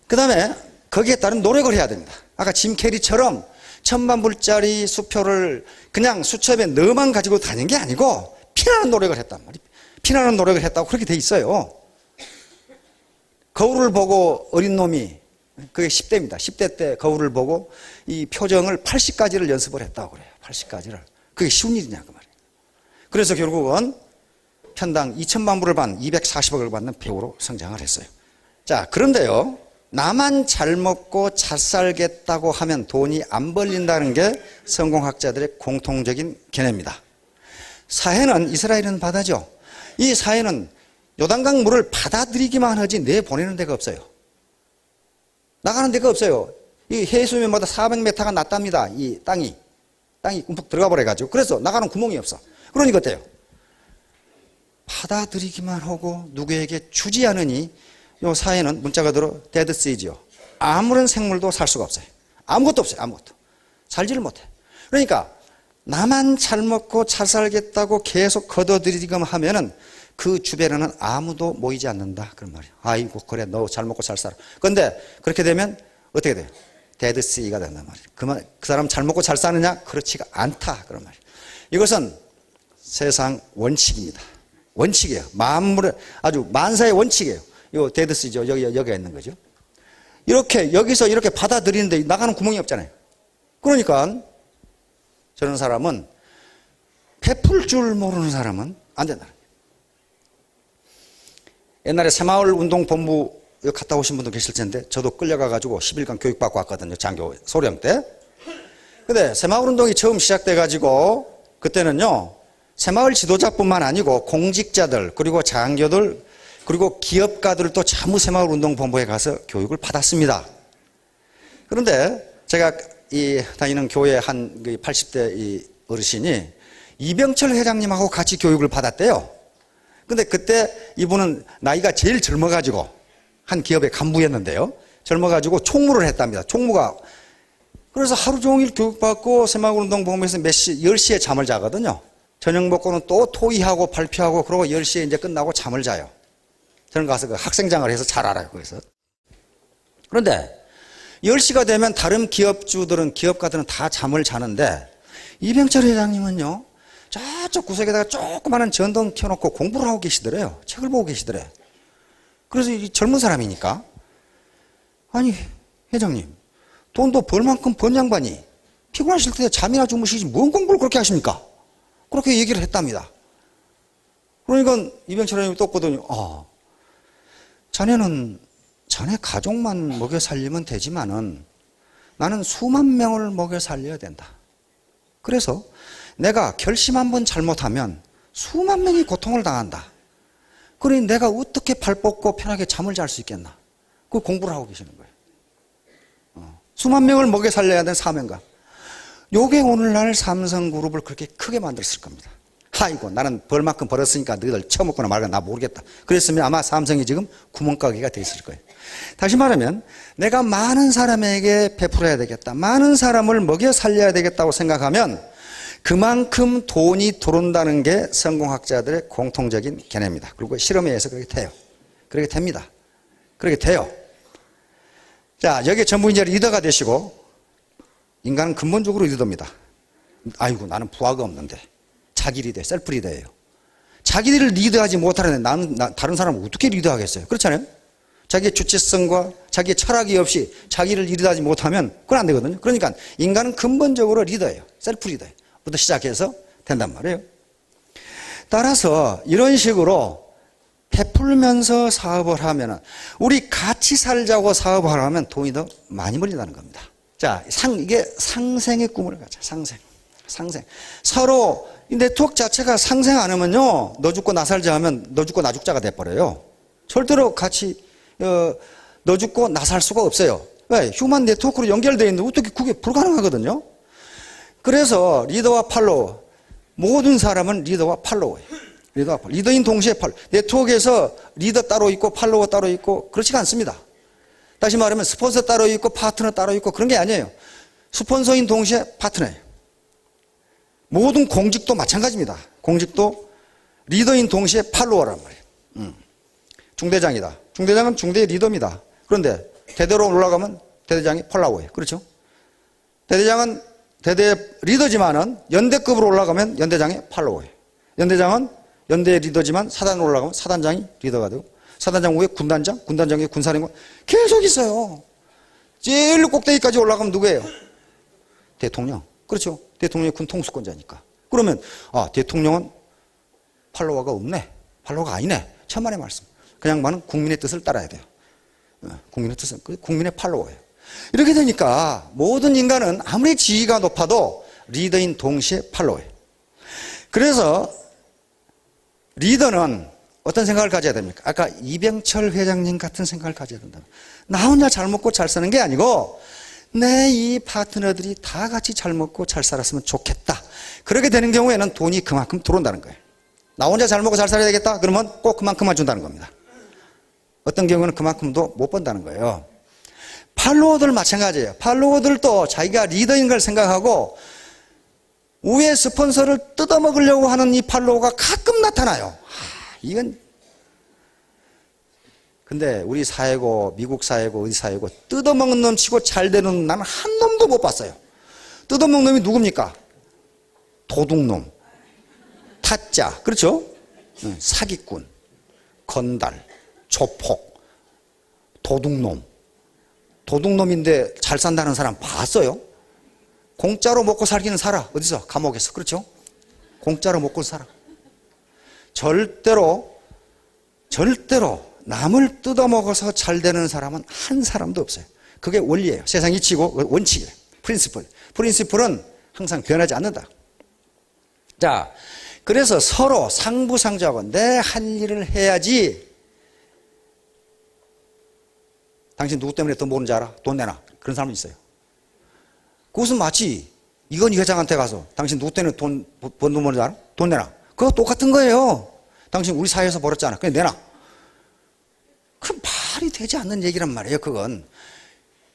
[SPEAKER 1] 그 다음에 거기에 따른 노력을 해야 됩니다. 아까 짐 캐리처럼 1000만 불짜리 수표를 그냥 수첩에 넣어만 가지고 다닌 게 아니고 피나는 노력을 했단 말이에요. 피나는 노력을 했다고 그렇게 돼 있어요. 거울을 보고 어린 놈이, 그게 10대입니다. 10대 때 거울을 보고 이 표정을 80가지를 연습을 했다고 그래요. 80가지를. 그게 쉬운 일이냐 그 말이에요. 그래서 결국은 편당 2000만 불을 받는 240억을 받는 배우로 성장을 했어요. 자, 그런데요, 나만 잘 먹고 잘 살겠다고 하면 돈이 안 벌린다는 게 성공학자들의 공통적인 견해입니다. 사해는, 이스라엘은 바다죠. 이 사해는 요단강 물을 받아들이기만 하지 내보내는 데가 없어요. 나가는 데가 없어요. 이 해수면보다 400m가 낮답니다. 이 땅이 움푹 들어가 버려가지고. 그래서 나가는 구멍이 없어. 그러니까 어때요? 받아들이기만 하고 누구에게 주지 않으니 요 사해는 문자 그대로 데드시지요. 아무런 생물도 살 수가 없어요. 아무것도 없어요. 아무것도. 살지를 못해. 그러니까 나만 잘 먹고 잘 살겠다고 계속 걷어들이기만 하면은 그 주변에는 아무도 모이지 않는다. 그런 말이에요. 아이고, 그래, 너 잘 먹고 잘 살아. 그런데 그렇게 되면 어떻게 돼요? 데드시가 된단 말이에요. 그 사람 잘 먹고 잘 사느냐? 그렇지가 않다. 그런 말이에요. 이것은 세상 원칙입니다. 원칙이에요. 만물의 아주 만사의 원칙이에요. 이 데드시죠. 여기가 있는 거죠. 이렇게, 여기서 이렇게 받아들이는데 나가는 구멍이 없잖아요. 그러니까 저런 사람은, 베풀 줄 모르는 사람은 안 된다. 옛날에 새마을 운동본부 갔다 오신 분도 계실 텐데 저도 끌려가가지고 10일간 교육받고 왔거든요. 장교 소령 때. 근데 새마을 운동이 처음 시작돼가지고 그때는요, 새마을 지도자뿐만 아니고 공직자들, 그리고 장교들, 그리고 기업가들도 전부 새마을 운동본부에 가서 교육을 받았습니다. 그런데 제가 다니는 교회 한 80대 이 어르신이 이병철 회장님하고 같이 교육을 받았대요. 근데 그때 이분은 나이가 제일 젊어가지고 한 기업의 간부였는데요. 젊어가지고 총무를 했답니다. 총무가. 그래서 하루 종일 교육받고 새마을운동본부에서 10시에 잠을 자거든요. 저녁 먹고는 또 토의하고 발표하고 그러고 10시에 이제 끝나고 잠을 자요. 저는 가서 그 학생장을 해서 잘 알아요. 그래서. 그런데 10시가 되면 다른 기업주들은, 기업가들은 다 잠을 자는데 이병철 회장님은요, 저쪽 구석에다가 조그마한 전등 켜놓고 공부를 하고 계시더래요. 책을 보고 계시더래요. 그래서 이 젊은 사람이니까, 아니 회장님, 돈도 벌 만큼 번 양반이 피곤하실 때 잠이나 주무시지 뭔 공부를 그렇게 하십니까? 그렇게 얘기를 했답니다. 그러니까 이병철 회장님이 또 보더니, 자네는 자네 가족만 먹여 살리면 되지만은 나는 수만 명을 먹여 살려야 된다. 그래서 내가 결심 한번 잘못하면 수만 명이 고통을 당한다. 그러니 내가 어떻게 발 뻗고 편하게 잠을 잘 수 있겠나. 그 공부를 하고 계시는 거예요. 수만 명을 먹여 살려야 되는 사명감. 요게 오늘날 삼성그룹을 그렇게 크게 만들었을 겁니다. 아이고, 나는 벌만큼 벌었으니까 너희들 처먹거나 말거나 나 모르겠다. 그랬으면 아마 삼성이 지금 구멍가게가 돼 있을 거예요. 다시 말하면 내가 많은 사람에게 베풀어야 되겠다, 많은 사람을 먹여 살려야 되겠다고 생각하면 그만큼 돈이 들어온다는 게 성공학자들의 공통적인 견해입니다. 그리고 실험에 의해서 그렇게 돼요. 그렇게 됩니다. 그렇게 돼요. 자, 여기에 전부 이제 리더가 되시고, 인간은 근본적으로 리더입니다. 아이고, 나는 부하가 없는데. 자기 리더, 셀프 리더예요. 자기를 리더하지 못하는데 나는 다른 사람을 어떻게 리더하겠어요? 그렇잖아요? 자기의 주체성과 자기의 철학이 없이 자기를 리더하지 못하면 그건 안 되거든요. 그러니까 인간은 근본적으로 리더예요. 셀프 리더예요. 부터 시작해서 된단 말이에요. 따라서 이런 식으로 베풀면서 사업을 하면, 우리 같이 살자고 사업을 하면 돈이 더 많이 벌린다는 겁니다. 자, 이게 상생의 꿈을 가자. 상생. 서로 이 네트워크 자체가 상생 안 하면요, 너 죽고 나 살자 하면 너 죽고 나 죽자가 돼버려요. 절대로 같이 너 죽고 나 살 수가 없어요. 왜? 휴먼 네트워크로 연결되어 있는데 어떻게 그게 불가능하거든요. 그래서 리더와 팔로워, 모든 사람은 리더와 팔로워예요. 리더인 동시에 팔로워. 네트워크에서 리더 따로 있고 팔로워 따로 있고 그렇지가 않습니다. 다시 말하면 스폰서 따로 있고 파트너 따로 있고 그런 게 아니에요. 스폰서인 동시에 파트너예요. 모든 공직도 마찬가지입니다. 공직도 리더인 동시에 팔로워란 말이에요. 중대장이다. 중대장은 중대의 리더입니다. 그런데 대대로 올라가면 대대장이 팔로워예요. 그렇죠? 대대장은 대대 리더지만은 연대급으로 올라가면 연대장이 팔로워예요. 연대장은 연대 리더지만 사단으로 올라가면 사단장이 리더가 되고, 사단장 후에 군단장, 군단장 후에 군사령관 계속 있어요. 제일 꼭대기까지 올라가면 누구예요? 대통령. 그렇죠? 대통령이 군 통수권자니까. 그러면 대통령은 팔로워가 없네, 팔로워가 아니네, 천만의 말씀. 그냥 말은 국민의 뜻을 따라야 돼요. 국민의 뜻은 국민의 팔로워예요. 이렇게 되니까 모든 인간은 아무리 지위가 높아도 리더인 동시에 팔로워예요. 그래서 리더는 어떤 생각을 가져야 됩니까? 아까 이병철 회장님 같은 생각을 가져야 된다. 나 혼자 잘 먹고 잘 사는 게 아니고 내 이 파트너들이 다 같이 잘 먹고 잘 살았으면 좋겠다. 그렇게 되는 경우에는 돈이 그만큼 들어온다는 거예요. 나 혼자 잘 먹고 잘 살아야 되겠다? 그러면 꼭 그만큼만 준다는 겁니다. 어떤 경우는 그만큼도 못 번다는 거예요. 팔로워들 마찬가지예요. 팔로워들도 자기가 리더인 걸 생각하고 위에 스폰서를 뜯어먹으려고 하는 이 팔로워가 가끔 나타나요. 이건 근데 우리 사회고 미국 사회고 어디 사회고 뜯어먹는 놈 치고 잘 되는 놈 나는 한 놈도 못 봤어요. 뜯어먹는 놈이 누굽니까? 도둑놈, 타짜, 그렇죠? 사기꾼, 건달, 조폭, 도둑놈. 도둑놈인데 잘 산다는 사람 봤어요? 공짜로 먹고 살기는 살아. 어디서? 감옥에서. 그렇죠? 공짜로 먹고 살아. 절대로 남을 뜯어먹어서 잘 되는 사람은 한 사람도 없어요. 그게 원리예요. 세상 이치고 원칙이에요. 프린시플은 항상 변하지 않는다. 자, 그래서 서로 상부상조하고 내 할 일을 해야지. 당신 누구 때문에 더 모르는지 알아? 돈 내놔. 그런 사람이 있어요. 그것은 마치 이건희 회장한테 가서 당신 누구 때문에 돈 모르는지 알아? 돈 내놔. 그거 똑같은 거예요. 당신 우리 사회에서 벌었잖아. 그냥 내놔. 그 말이 되지 않는 얘기란 말이에요. 그건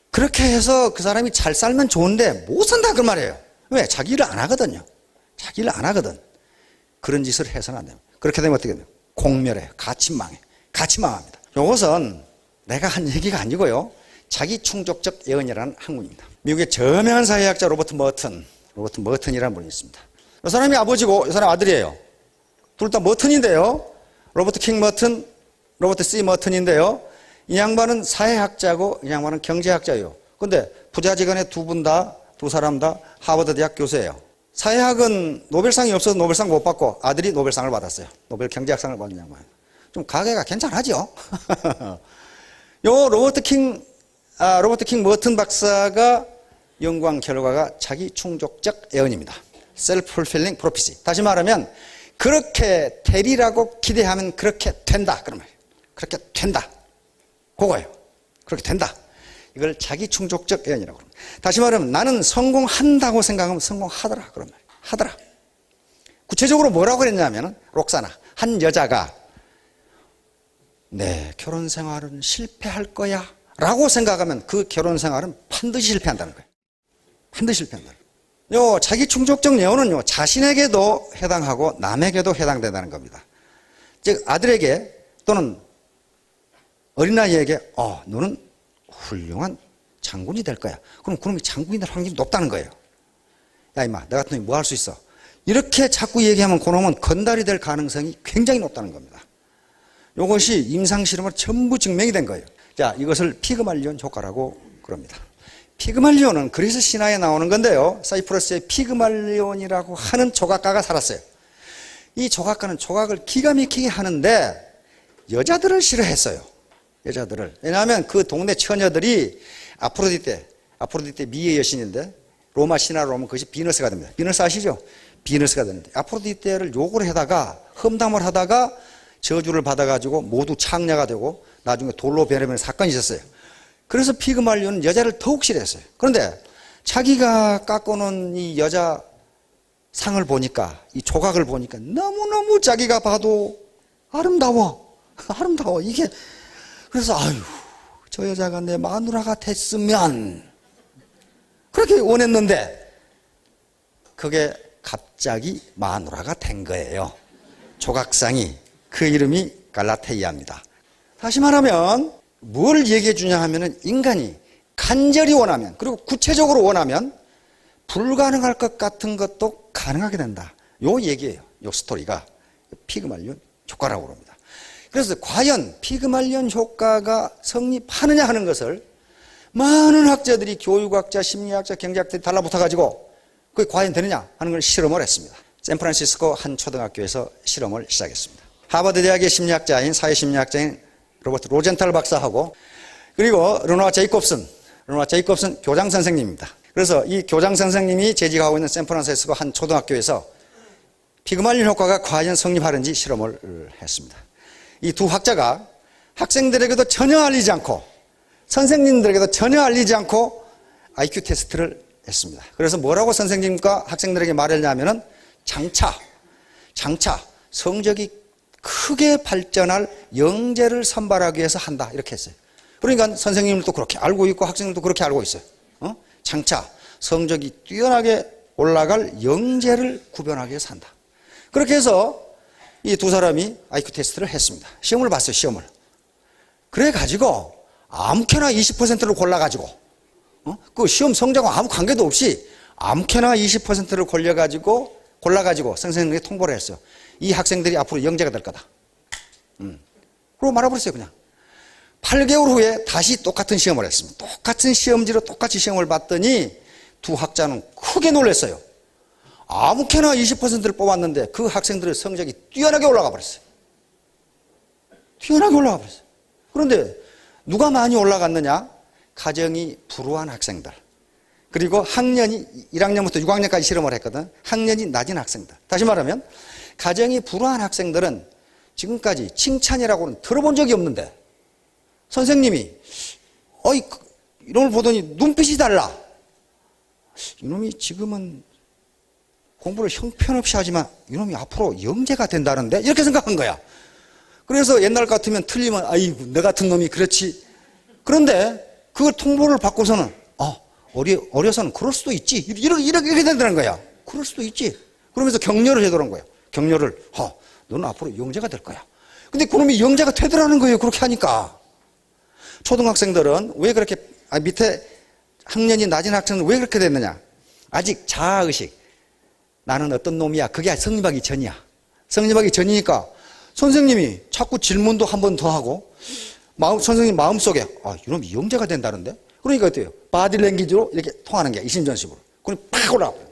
[SPEAKER 1] 그렇게 해서 그 사람이 잘 살면 좋은데 못 산다 그 말이에요. 왜? 자기 일을 안 하거든요. 자기 일을 안 하거든. 그런 짓을 해서는 안 돼요. 그렇게 되면 어떻게 돼요? 공멸해. 같이 망해. 같이 망합니다. 이것은 내가 한 얘기가 아니고요. 자기 충족적 예언이라는 학문입니다. 미국의 저명한 사회학자 로버트 머튼이라는 분이 있습니다. 이 사람이 아버지고 이 사람 아들이에요. 둘 다 머튼인데요. 로버트 킹 머튼, 로버트 C 머튼인데요. 이 양반은 사회학자고 이 양반은 경제학자예요. 근데 부자지간에 두 사람 다 하버드 대학 교수예요. 사회학은 노벨상이 없어서 노벨상 못 받고 아들이 노벨상을 받았어요. 노벨 경제학상을 받은 양반. 좀 가게가 괜찮하죠? 요 로버트 킹 머튼 박사가 연구한 결과가 자기 충족적 예언입니다. self-fulfilling prophecy. 다시 말하면 그렇게 되리라고 기대하면 그렇게 된다. 그런 말이에요. 그렇게 된다. 그거예요. 그렇게 된다. 이걸 자기 충족적 예언이라고 합니다. 다시 말하면 나는 성공한다고 생각하면 성공하더라. 그런 말이에요. 하더라. 구체적으로 뭐라고 그랬냐면 록사나 한 여자가 내 결혼 생활은 실패할 거야 라고 생각하면 그 결혼 생활은 반드시 실패한다는 거예요. 반드시 실패한다는 거예요. 요 자기 충족적 예언은요 자신에게도 해당하고 남에게도 해당된다는 겁니다. 즉 아들에게 또는 어린아이에게 너는 훌륭한 장군이 될 거야. 그럼 그놈이 장군이 될 확률이 높다는 거예요. 야 임마 너 같은 놈이 뭐 할 수 있어. 이렇게 자꾸 얘기하면 그놈은 건달이 될 가능성이 굉장히 높다는 겁니다. 이것이 임상실험으로 전부 증명이 된 거예요. 자, 이것을 피그말리온 효과라고 그럽니다. 피그말리온은 그리스 신화에 나오는 건데요. 사이프러스에 피그말리온이라고 하는 조각가가 살았어요. 이 조각가는 조각을 기가 막히게 하는데 여자들을 싫어했어요. 여자들을. 왜냐하면 그 동네 처녀들이 아프로디테 미의 여신인데 로마 신화로 보면 그것이 비너스가 됩니다. 비너스 아시죠? 비너스가 되는데 아프로디테를 욕을 하다가 험담을 하다가 저주를 받아가지고 모두 창녀가 되고 나중에 돌로 베려면 사건이 있었어요. 그래서 피그말리온은 여자를 더욱 싫어했어요. 그런데 자기가 깎아놓은 이 여자 상을 보니까 이 조각을 보니까 너무너무 자기가 봐도 아름다워. 이게 그래서 저 여자가 내 마누라가 됐으면 그렇게 원했는데 그게 갑자기 마누라가 된 거예요. 조각상이. 그 이름이 갈라테이아입니다. 다시 말하면 뭘 얘기해 주냐 하면은 인간이 간절히 원하면, 그리고 구체적으로 원하면 불가능할 것 같은 것도 가능하게 된다. 요 얘기예요. 요 스토리가 피그말리온 효과라고 합니다. 그래서 과연 피그말리온 효과가 성립하느냐 하는 것을 많은 학자들이, 교육학자, 심리학자, 경제학자들이 달라붙어 가지고 그게 과연 되느냐 하는 걸 실험을 했습니다. 샌프란시스코 한 초등학교에서 실험을 시작했습니다. 하버드 대학의 심리학자인, 사회심리학자인 로버트 로젠탈 박사하고, 그리고 르노아 제이콥슨 교장 선생님입니다. 그래서 이 교장 선생님이 재직하고 있는 샌프란시스코 한 초등학교에서 피그말리온 효과가 과연 성립하는지 실험을 했습니다. 이 두 학자가 학생들에게도 전혀 알리지 않고 선생님들에게도 전혀 알리지 않고 IQ 테스트를 했습니다. 그래서 뭐라고 선생님과 학생들에게 말했냐면은 장차 성적이 크게 발전할 영재를 선발하기 위해서 한다, 이렇게 했어요. 그러니까 선생님들도 그렇게 알고 있고 학생들도 그렇게 알고 있어요. 장차 성적이 뛰어나게 올라갈 영재를 구별하기 위해서 한다. 그렇게 해서 이 두 사람이 IQ 테스트를 했습니다. 시험을 봤어요, 시험을. 그래가지고 아무렇게나 20%를 골라가지고, 그 시험 성적과 아무 관계도 없이 아무렇게나 20%를 골라가지고 선생님에게 통보를 했어요. 이 학생들이 앞으로 영재가 될 거다. 그러고 말아버렸어요, 그냥. 8개월 후에 다시 똑같은 시험을 했습니다. 똑같은 시험지로 똑같이 시험을 봤더니 두 학자는 크게 놀랐어요. 아무렇게나 20%를 뽑았는데 그 학생들의 성적이 뛰어나게 올라가 버렸어요. 뛰어나게 올라가 버렸어요. 그런데 누가 많이 올라갔느냐? 가정이 불우한 학생들. 그리고 학년이 1학년부터 6학년까지 실험을 했거든. 학년이 낮은 학생들. 다시 말하면 가정이 불우한 학생들은 지금까지 칭찬이라고는 들어본 적이 없는데 선생님이 이놈을 보더니 눈빛이 달라. 이놈이 지금은 공부를 형편없이 하지만 이놈이 앞으로 영재가 된다는데, 이렇게 생각한 거야. 그래서 옛날 같으면 틀리면 아이고 너 같은 놈이 그렇지. 그런데 그걸 통보를 받고서는 어려서는 그럴 수도 있지, 이렇게 된다는 거야. 그럴 수도 있지. 그러면서 격려를 해도는 거야. 격려를, 너는 앞으로 영재가 될 거야. 근데 그놈이 영재가 되더라는 거예요, 그렇게 하니까. 초등학생들은 왜 그렇게, 밑에 학년이 낮은 학생은 왜 그렇게 됐느냐? 아직 자아의식, 나는 어떤 놈이야, 그게 성립하기 전이야. 성립하기 전이니까 선생님이 자꾸 질문도 한 번 더 하고, 선생님 마음속에 이놈이 영재가 된다는데? 그러니까 어때요? 바디랭귀지로 이렇게 통하는 게 이심전심으로. 그럼 팍 올라가요.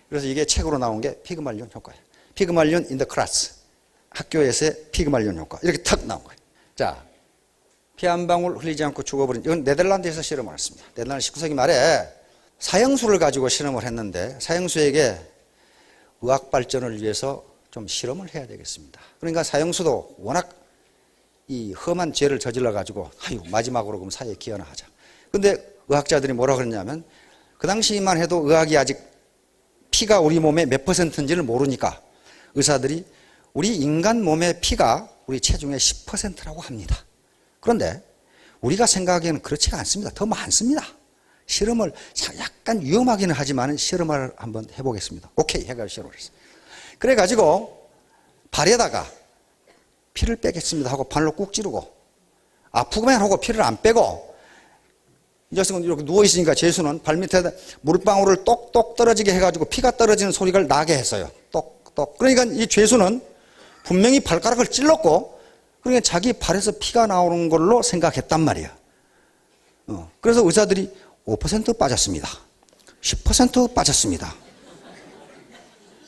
[SPEAKER 1] 그래서 이게 책으로 나온 게 피그말리온 효과예요. 피그말리온 인 더 클래스. 학교에서의 피그말리온 효과. 이렇게 탁 나온 거예요. 자, 피 한 방울 흘리지 않고 죽어버린, 이건 네덜란드에서 실험을 했습니다. 네덜란드 19세기 말에 사형수를 가지고 실험을 했는데, 사형수에게 의학 발전을 위해서 좀 실험을 해야 되겠습니다. 그러니까 사형수도 워낙 이 험한 죄를 저질러 가지고 마지막으로 그럼 사회에 기여나 하자. 근데 의학자들이 뭐라 그랬냐면, 그 당시만 해도 의학이 아직 피가 우리 몸에 몇 %인지를 모르니까 의사들이 우리 인간 몸의 피가 우리 체중의 10%라고 합니다. 그런데 우리가 생각하기에는 그렇지가 않습니다. 더 많습니다. 실험을 약간 위험하기는 하지만 실험을 한번 해보겠습니다. 오케이 해가지고 실험을 했어요. 그래가지고 발에다가 피를 빼겠습니다 하고 발로 꾹 찌르고, 아프기만 하고 피를 안 빼고, 이 녀석은 이렇게 누워있으니까 죄수는 발 밑에 물방울을 똑똑 떨어지게 해가지고 피가 떨어지는 소리를 나게 했어요. 똑똑. 그러니까 이 죄수는 분명히 발가락을 찔렀고, 그러니까 자기 발에서 피가 나오는 걸로 생각했단 말이에요. 그래서 의사들이 5% 빠졌습니다. 10% 빠졌습니다.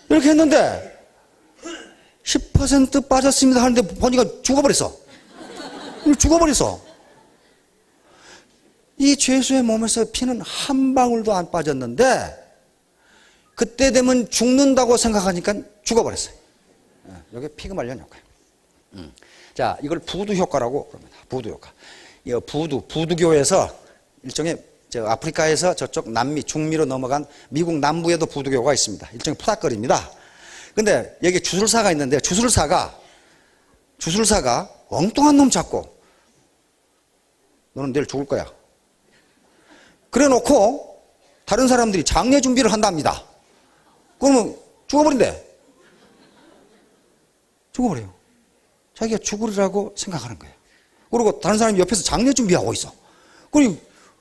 [SPEAKER 1] 이렇게 했는데 10% 빠졌습니다 하는데 보니까 죽어버렸어. 이 죄수의 몸에서 피는 한 방울도 안 빠졌는데 그때 되면 죽는다고 생각하니까 죽어버렸어요. 이게 피그말리온 효과예요. 자, 이걸 부두 효과라고 그럽니다. 부두 효과. 이 부두교에서 일종의 아프리카에서 저쪽 남미, 중미로 넘어간 미국 남부에도 부두교가 있습니다. 일종의 푸닥거리입니다. 근데 여기 주술사가 있는데 주술사가 엉뚱한 놈 잡고 너는 내일 죽을 거야. 그래 놓고 다른 사람들이 장례 준비를 한답니다. 그러면 죽어버린대. 죽어버려요. 자기가 죽으리라고 생각하는 거예요. 그리고 다른 사람이 옆에서 장례 준비하고 있어. 그리고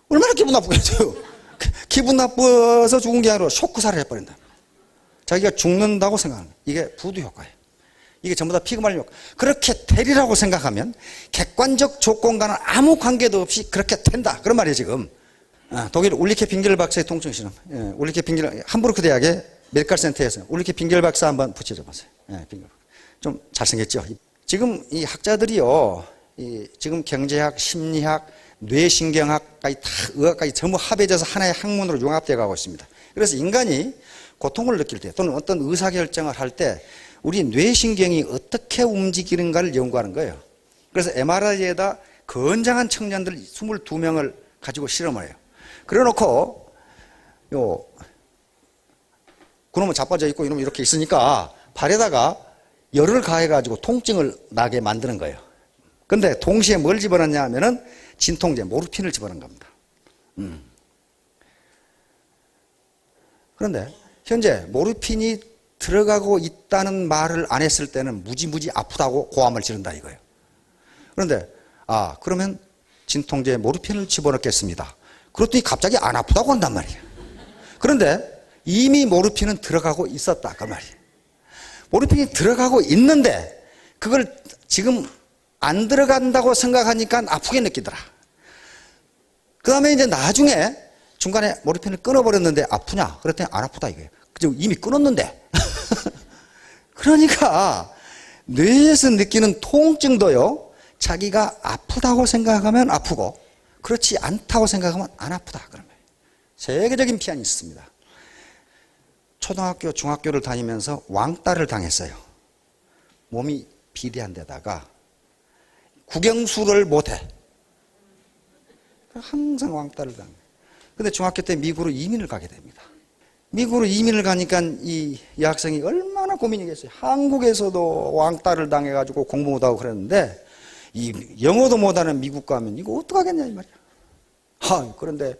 [SPEAKER 1] 얼마나 기분 나쁘겠어요. 기분 나빠서 죽은 게 아니라 쇼크살을 해버린다. 자기가 죽는다고 생각하는 거예요. 이게 부두 효과예요. 이게 전부 다 피그말린 효과. 그렇게 되리라고 생각하면 객관적 조건과는 아무 관계도 없이 그렇게 된다. 그런 말이에요, 지금. 독일 울리케 빙겔 박사의 통증 실험. 울리케 빙겔, 함부르크 대학의 메디컬 센터에서 울리케 빙겔 박사 한번 붙여줘 보세요. 좀 잘생겼죠? 지금 이 학자들이요, 지금 경제학, 심리학, 뇌신경학까지 다, 의학까지 전부 합해져서 하나의 학문으로 융합되어 가고 있습니다. 그래서 인간이 고통을 느낄 때 또는 어떤 의사결정을 할 때 우리 뇌신경이 어떻게 움직이는가를 연구하는 거예요. 그래서 MRI에다 건장한 청년들 22명을 가지고 실험을 해요. 그래 놓고, 그놈은 자빠져 있고 이놈은 이렇게 있으니까 발에다가 열을 가해가지고 통증을 나게 만드는 거예요. 근데 동시에 뭘 집어넣냐 하면은 진통제, 모르핀을 집어넣은 겁니다. 그런데 현재 모르핀이 들어가고 있다는 말을 안 했을 때는 무지무지 아프다고 고함을 지른다 이거예요. 그런데 그러면 진통제 모르핀을 집어넣겠습니다. 그랬더니 갑자기 안 아프다고 한단 말이에요. 그런데 이미 모르핀은 들어가고 있었다 그 말이에요. 모르핀이 들어가고 있는데 그걸 지금 안 들어간다고 생각하니까 아프게 느끼더라. 그 다음에 이제 나중에 중간에 모르핀을 끊어버렸는데 아프냐? 그랬더니 안 아프다 이거예요. 이미 끊었는데. 그러니까 뇌에서 느끼는 통증도요, 자기가 아프다고 생각하면 아프고 그렇지 않다고 생각하면 안 아프다 그런 거예요. 세계적인 피아니스트입니다. 초등학교, 중학교를 다니면서 왕따를 당했어요. 몸이 비대한 데다가 국영수를 못해. 항상 왕따를 당해요. 근데 중학교 때 미국으로 이민을 가게 됩니다. 미국으로 이민을 가니까 이 학생이 얼마나 고민이겠어요. 한국에서도 왕따를 당해가지고 공부 못하고 그랬는데 이 영어도 못하는 미국 가면 이거 어떡하겠냐 이 말이야. 그런데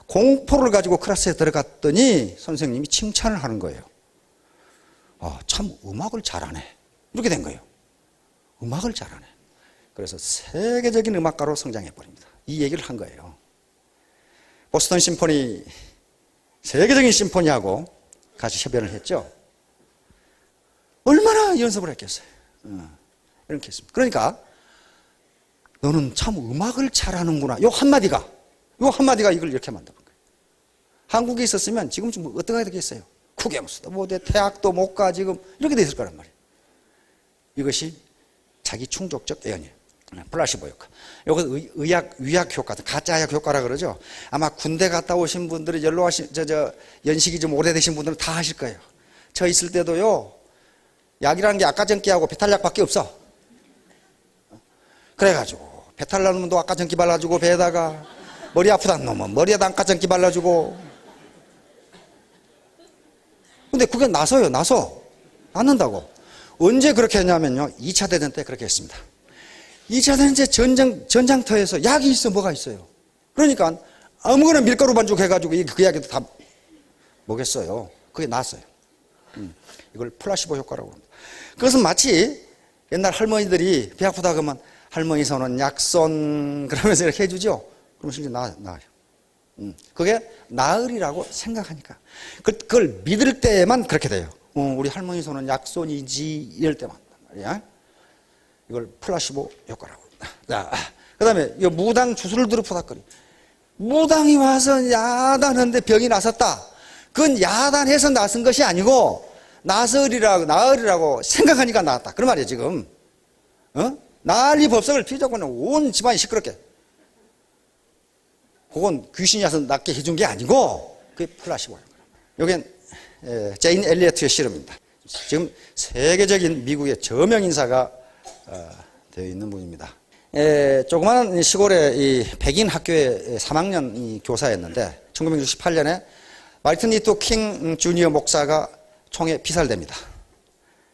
[SPEAKER 1] 공포를 가지고 클래스에 들어갔더니 선생님이 칭찬을 하는 거예요. 참 음악을 잘하네. 이렇게 된 거예요. 음악을 잘하네. 그래서 세계적인 음악가로 성장해버립니다. 이 얘기를 한 거예요. 보스턴 심포니, 세계적인 심포니하고 같이 협연을 했죠. 얼마나 연습을 했겠어요. 이렇게 했습니다. 그러니까 너는 참 음악을 잘하는구나. 요 한마디가 이걸 이렇게 만든 거예요. 한국에 있었으면 지금쯤 어떻게 되겠어요? 국영수도 못해, 대학도 못 가, 지금 이렇게 돼 있을 거란 말이에요. 이것이 자기 충족적 예언이에요. 플라시보 효과. 이것은 위약 효과, 가짜약 효과라 그러죠. 아마 군대 갔다 오신 분들이 연식이 좀 오래되신 분들은 다 하실 거예요. 저 있을 때도요, 약이라는 게 아까전기하고 배탈약밖에 없어. 그래가지고 배탈 나는 놈도 아까전기 발라주고, 배에다가 머리 아프다는 놈은 머리에다 아까전기 발라주고. 근데 그게 나서요. 낫는다고. 언제 그렇게 했냐면요, 2차 대전 때 그렇게 했습니다. 2차 대전 전장터에서 약이 있어, 뭐가 있어요. 그러니까 아무거나 밀가루 반죽 해가지고 그 약이 다 먹였어요. 그게 나았어요. 이걸 플라시보 효과라고 합니다. 그것은 마치 옛날 할머니들이 배 아프다 그러면 할머니 손은 약손 그러면서 이렇게 해주죠. 그러면 실제 나아요. 그게 나으리라고 생각하니까. 그걸 믿을 때만 그렇게 돼요. 우리 할머니 손은 약손이지 이럴 때만 말이야. 이걸 플라시보 효과라고. 자, 그 다음에 이 무당 주술을 들어 포닥거리. 무당이 와서 야단하는데 병이 나섰다. 그건 야단해서 나선 것이 아니고 나으리라고 생각하니까 나았다. 그런 말이에요 지금. 난리 법석을 피자고는 온 집안이 시끄럽게. 그건 귀신이 와서 낫게 해준 게 아니고 그게 플라시보예요. 여긴 제인 엘리어트의 실험입니다. 지금 세계적인 미국의 저명 인사가 되어 있는 분입니다. 조그마한 시골의 이 백인 학교의 3학년 교사였는데 1968년에 마르틴 루터 킹 주니어 목사가 총에 피살됩니다.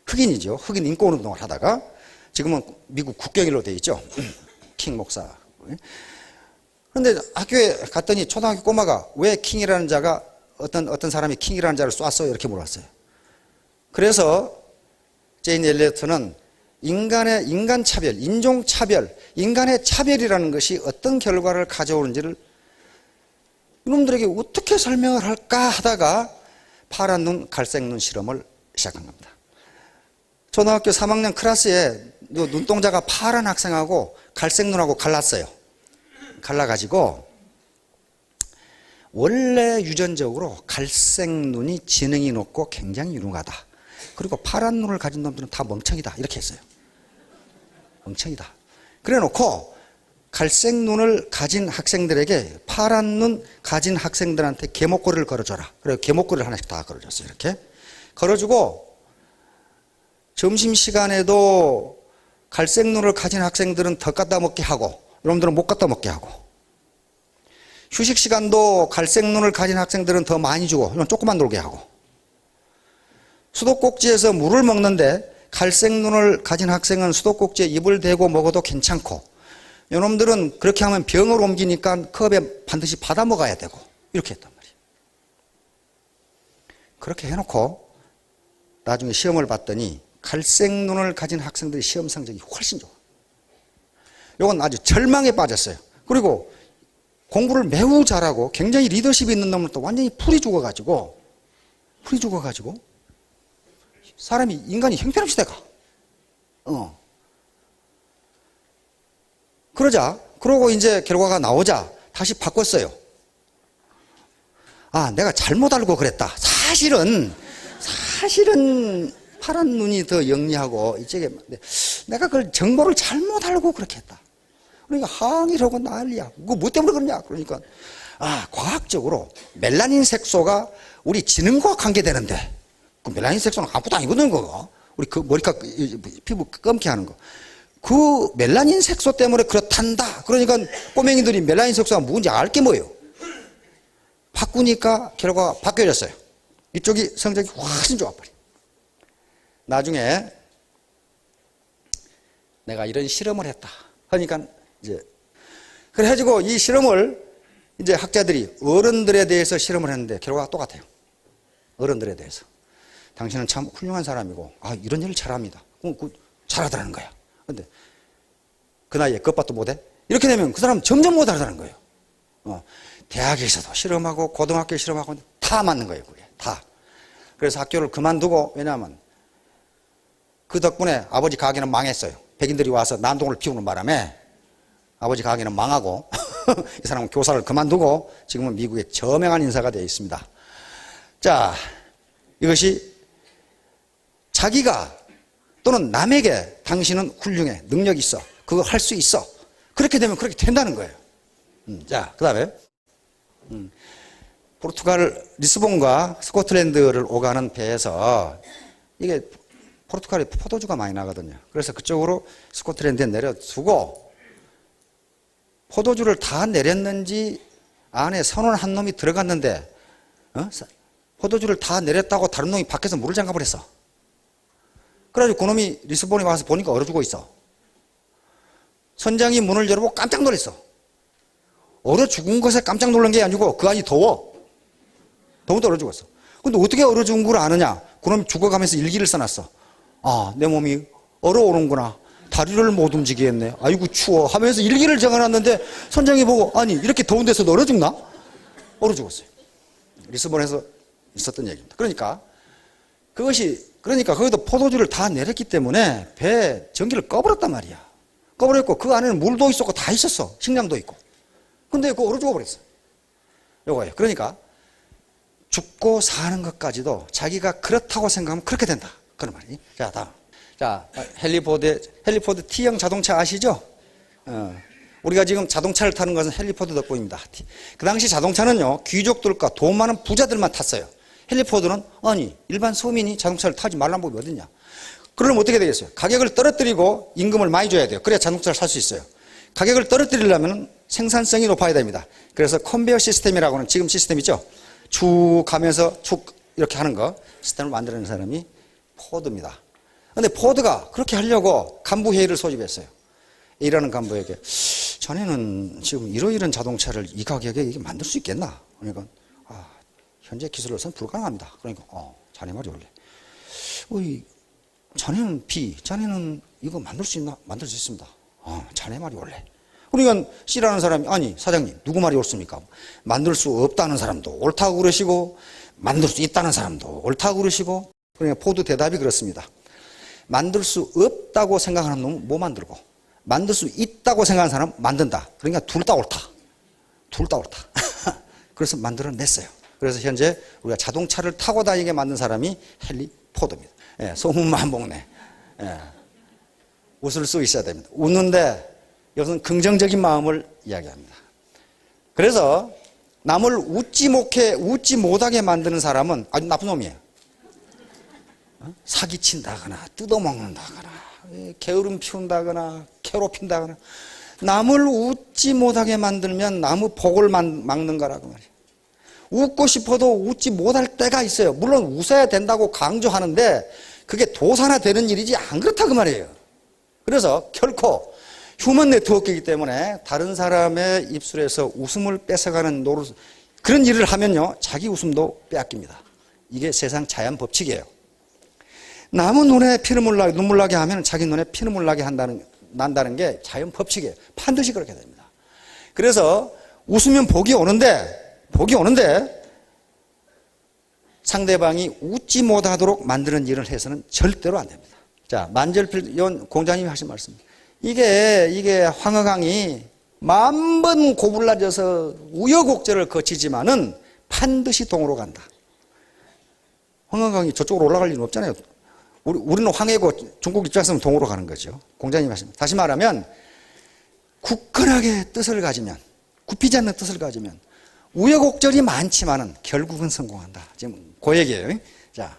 [SPEAKER 1] 흑인이죠. 흑인 인권운동을 하다가 지금은 미국 국경일로 되어 있죠. 킹 목사. 그런데 학교에 갔더니 초등학교 꼬마가 왜 킹이라는 자가 어떤 사람이 킹이라는 자를 쐈어요? 이렇게 물어봤어요. 그래서 제인 엘리어트는 인간 차별, 인종 차별, 인간의 차별이라는 것이 어떤 결과를 가져오는지를 이놈들에게 어떻게 설명을 할까 하다가 파란 눈, 갈색 눈 실험을 시작한 겁니다. 초등학교 3학년 클래스에 눈동자가 파란 학생하고 갈색 눈하고 갈랐어요. 갈라가지고 원래 유전적으로 갈색 눈이 지능이 높고 굉장히 유능하다. 그리고 파란 눈을 가진 놈들은 다 멍청이다. 이렇게 했어요. 멍청이다. 그래 놓고 갈색 눈을 가진 학생들에게 파란 눈 가진 학생들한테 계목고리를 걸어줘라. 그래서 계목고리를 하나씩 다 걸어줬어요. 이렇게. 걸어주고 점심시간에도 갈색 눈을 가진 학생들은 더 갖다 먹게 하고 여러분들은 못 갖다 먹게 하고 휴식 시간도 갈색 눈을 가진 학생들은 더 많이 주고 이건 조금만 놀게 하고 수도꼭지에서 물을 먹는데 갈색 눈을 가진 학생은 수도꼭지에 입을 대고 먹어도 괜찮고 이놈들은 그렇게 하면 병을 옮기니까 컵에 반드시 받아 먹어야 되고 이렇게 했단 말이에요. 그렇게 해놓고 나중에 시험을 봤더니 갈색 눈을 가진 학생들의 시험 성적이 훨씬 좋아. 이건 아주 절망에 빠졌어요. 그리고 공부를 매우 잘하고 굉장히 리더십이 있는 놈은 또 완전히 풀이 죽어가지고 사람이 인간이 형편없이 돼가. 그러고 이제 결과가 나오자 다시 바꿨어요. 아, 내가 잘못 알고 그랬다. 사실은 파란 눈이 더 영리하고 이쪽에 내가 그걸 정보를 잘못 알고 그렇게 했다. 그러니까 항의를 하고 난리야. 그거 뭐 때문에 그러냐? 그러니까 과학적으로 멜라닌 색소가 우리 지능과 관계되는데 그 멜라닌 색소는 아무것도 아니거든 그거. 우리 그 머리카락 피부 검게 하는 거. 그 멜라닌 색소 때문에 그렇단다. 그러니까 꼬맹이들이 멜라닌 색소가 뭔지 알게 뭐예요. 바꾸니까 결과가 바뀌어졌어요. 이쪽이 성적이 훨씬 좋아버려. 나중에 내가 이런 실험을 했다. 그러니까 이제 그래가지고 이 실험을 이제 학자들이 어른들에 대해서 실험을 했는데 결과가 똑같아요. 어른들에 대해서. 당신은 참 훌륭한 사람이고 이런 일을 잘합니다. 잘하더라는 거야. 근데 그 나이에 그것밖에 못해? 이렇게 되면 그 사람 점점 못하더라는 거예요. 대학에서도 실험하고 고등학교 실험하고 다 맞는 거예요. 그게 다. 그래서 학교를 그만두고 왜냐하면 그 덕분에 아버지 가게는 망했어요. 백인들이 와서 난동을 피우는 바람에 아버지 가게는 망하고 이 사람은 교사를 그만두고 지금은 미국의 저명한 인사가 되어 있습니다. 자, 이것이 자기가 또는 남에게 당신은 훌륭해, 능력이 있어, 그거 할 수 있어. 그렇게 되면 그렇게 된다는 거예요. 자, 그 다음에 포르투갈 리스본과 스코틀랜드를 오가는 배에서 이게 포르투갈에 포도주가 많이 나거든요. 그래서 그쪽으로 스코틀랜드에 내려두고 포도주를 다 내렸는지 안에 선원 한 놈이 들어갔는데 포도주를 다 내렸다고 다른 놈이 밖에서 물을 잠가버렸어. 그래가지고 그놈이 리스본에 와서 보니까 얼어 죽어 있어. 선장이 문을 열어보고 깜짝 놀랐어. 얼어 죽은 것에 깜짝 놀란 게 아니고 그 안이 더워. 더워도 얼어 죽었어. 근데 어떻게 얼어 죽은 걸 아느냐? 그놈이 죽어가면서 일기를 써놨어. 내 몸이 얼어오는구나. 다리를 못 움직이겠네. 아이고 추워 하면서 일기를 적어놨는데 선장이 보고 이렇게 더운 데서 얼어 죽나? 얼어 죽었어요. 리스본에서 있었던 얘기입니다. 그러니까 거기도 포도주를 다 내렸기 때문에 배에 전기를 꺼버렸단 말이야. 꺼버렸고 그 안에는 물도 있었고 다 있었어. 식량도 있고. 근데 그거 얼어 죽어버렸어. 요거예요. 그러니까 죽고 사는 것까지도 자기가 그렇다고 생각하면 그렇게 된다. 그런 말이니. 자, 다음. 자, 헨리포드 T형 자동차 아시죠? 우리가 지금 자동차를 타는 것은 헨리포드 덕분입니다. 그 당시 자동차는요, 귀족들과 돈 많은 부자들만 탔어요. 헨리포드는 일반 서민이 자동차를 타지 말란 법이 어딨냐. 그러면 어떻게 되겠어요? 가격을 떨어뜨리고 임금을 많이 줘야 돼요. 그래야 자동차를 살 수 있어요. 가격을 떨어뜨리려면 생산성이 높아야 됩니다. 그래서 컨베이어 시스템이라고 하는 지금 시스템 있죠? 쭉 가면서 쭉 이렇게 하는 거 시스템을 만들어낸 사람이 포드입니다. 근데 포드가 그렇게 하려고 간부회의를 소집했어요. A라는 간부에게 자네는 지금 이러이러한 자동차를 이 가격에 이게 만들 수 있겠나? 그러니까 현재 기술로서는 불가능합니다. 그러니까 자네 말이 옳네. 자네는 B, 자네는 이거 만들 수 있나? 만들 수 있습니다. 자네 말이 원래. 그러니까 C라는 사람이 아니 사장님 누구 말이 옳습니까? 만들 수 없다는 사람도 옳다고 그러시고 만들 수 있다는 사람도 옳다고 그러시고 그러니까 포드 대답이 그렇습니다. 만들 수 없다고 생각하는 놈은 못 만들고 만들 수 있다고 생각하는 사람은 만든다. 그러니까 둘 다 옳다. 둘 다 옳다. 그래서 만들어냈어요. 그래서 현재 우리가 자동차를 타고 다니게 만든 사람이 헨리 포드입니다. 예, 소문만 먹네. 예, 웃을 수 있어야 됩니다. 웃는데 이것은 긍정적인 마음을 이야기합니다. 그래서 남을 웃지 못하게 만드는 사람은 아주 나쁜 놈이에요. 사기친다거나 뜯어먹는다거나 게으름 피운다거나 괴롭힌다거나 남을 웃지 못하게 만들면 남의 복을 막는 거라고 말이에요. 웃고 싶어도 웃지 못할 때가 있어요. 물론 웃어야 된다고 강조하는데 그게 도산화되는 일이지 안 그렇다 그 말이에요. 그래서 결코 휴먼 네트워크이기 때문에 다른 사람의 입술에서 웃음을 뺏어가는 노릇 그런 일을 하면요 자기 웃음도 빼앗깁니다. 이게 세상 자연 법칙이에요. 남의 눈에 눈물 나게 하면 자기 눈에 피눈물 나게 난다는 게 자연 법칙이에요. 반드시 그렇게 됩니다. 그래서 웃으면 복이 오는데 상대방이 웃지 못하도록 만드는 일을 해서는 절대로 안 됩니다. 자, 만절필 공자님이 하신 말씀. 이게 황허강이 만번 고불라져서 우여곡절을 거치지만은 반드시 동으로 간다. 황허강이 저쪽으로 올라갈 일은 없잖아요. 우리는 황해고 중국 입장에서는 동으로 가는 거죠. 공자님 말씀. 다시 말하면 굳건하게 뜻을 가지면 굽히지 않는 뜻을 가지면 우여곡절이 많지만은 결국은 성공한다. 지금 그 얘기예요. 자,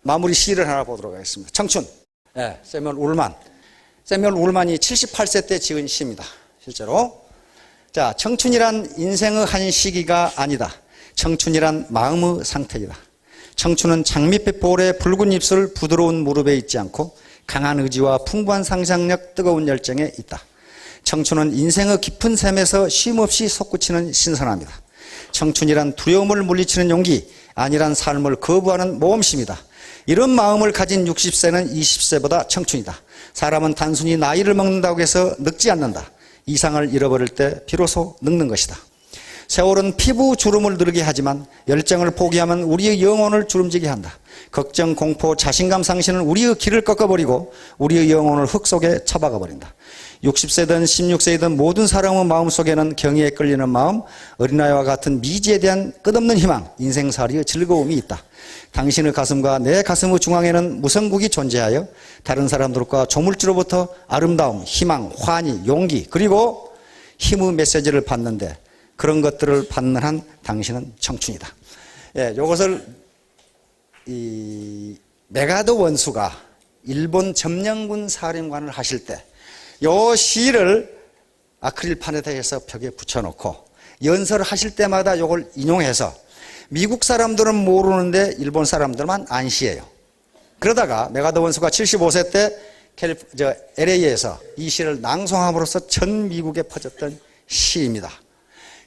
[SPEAKER 1] 마무리 시를 하나 보도록 하겠습니다. 청춘. 네, 세뮤얼 울만이 78세 때 지은 시입니다. 실제로. 자, 청춘이란 인생의 한 시기가 아니다. 청춘이란 마음의 상태이다. 청춘은 장밋빛 볼의 붉은 입술 부드러운 무릎에 있지 않고 강한 의지와 풍부한 상상력 뜨거운 열정에 있다. 청춘은 인생의 깊은 샘에서 쉼없이 솟구치는 신선함이다. 청춘이란 두려움을 물리치는 용기, 안일한 삶을 거부하는 모험심이다. 이런 마음을 가진 60세는 20세보다 청춘이다. 사람은 단순히 나이를 먹는다고 해서 늙지 않는다. 이상을 잃어버릴 때 비로소 늙는 것이다. 세월은 피부 주름을 누르게 하지만 열정을 포기하면 우리의 영혼을 주름지게 한다. 걱정, 공포, 자신감 상실은 우리의 길을 꺾어버리고 우리의 영혼을 흙 속에 처박아 버린다. 60세든 16세이든 모든 사람의 마음속에는 경의에 끌리는 마음, 어린아이와 같은 미지에 대한 끝없는 희망, 인생살이의 즐거움이 있다. 당신의 가슴과 내 가슴의 중앙에는 무성국이 존재하여 다른 사람들과 조물주로부터 아름다움, 희망, 환희, 용기 그리고 힘의 메시지를 받는데 그런 것들을 받는 한 당신은 청춘이다. 예, 이것을 메가더 원수가 일본 점령군 사령관을 하실 때 이 시를 아크릴판에다 해서 벽에 붙여놓고 연설을 하실 때마다 이걸 인용해서 미국 사람들은 모르는데 일본 사람들만 안시해요. 그러다가 메가더 원수가 75세 때 LA에서 이 시를 낭송함으로써 전 미국에 퍼졌던 시입니다.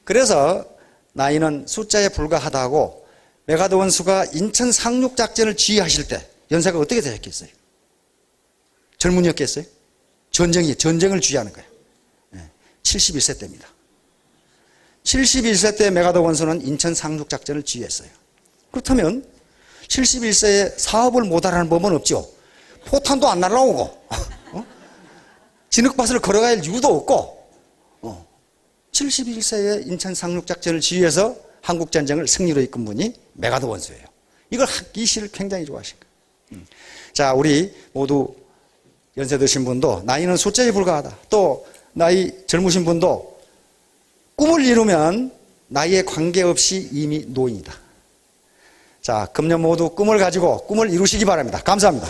[SPEAKER 1] 그래서 나이는 숫자에 불과하다고 메가더 원수가 인천 상륙작전을 지휘하실 때 연세가 어떻게 되셨겠어요? 젊은이였겠어요? 전쟁을 지휘하는 거예요. 71세 때입니다. 71세 때 메가더 원수는 인천 상륙작전을 지휘했어요. 그렇다면 71세에 사업을 못하라는 법은 없죠. 포탄도 안 날라오고 진흙밭을 걸어갈 이유도 없고 71세에 인천 상륙작전을 지휘해서 한국전쟁을 승리로 이끈 분이 메가더 원수예요. 이 시를 굉장히 좋아하신 거예요. 자, 우리 모두 연세 드신 분도 나이는 숫자에 불과하다. 또 나이 젊으신 분도 꿈을 이루면 나이에 관계없이 이미 노인이다. 자, 금년 모두 꿈을 가지고 꿈을 이루시기 바랍니다. 감사합니다.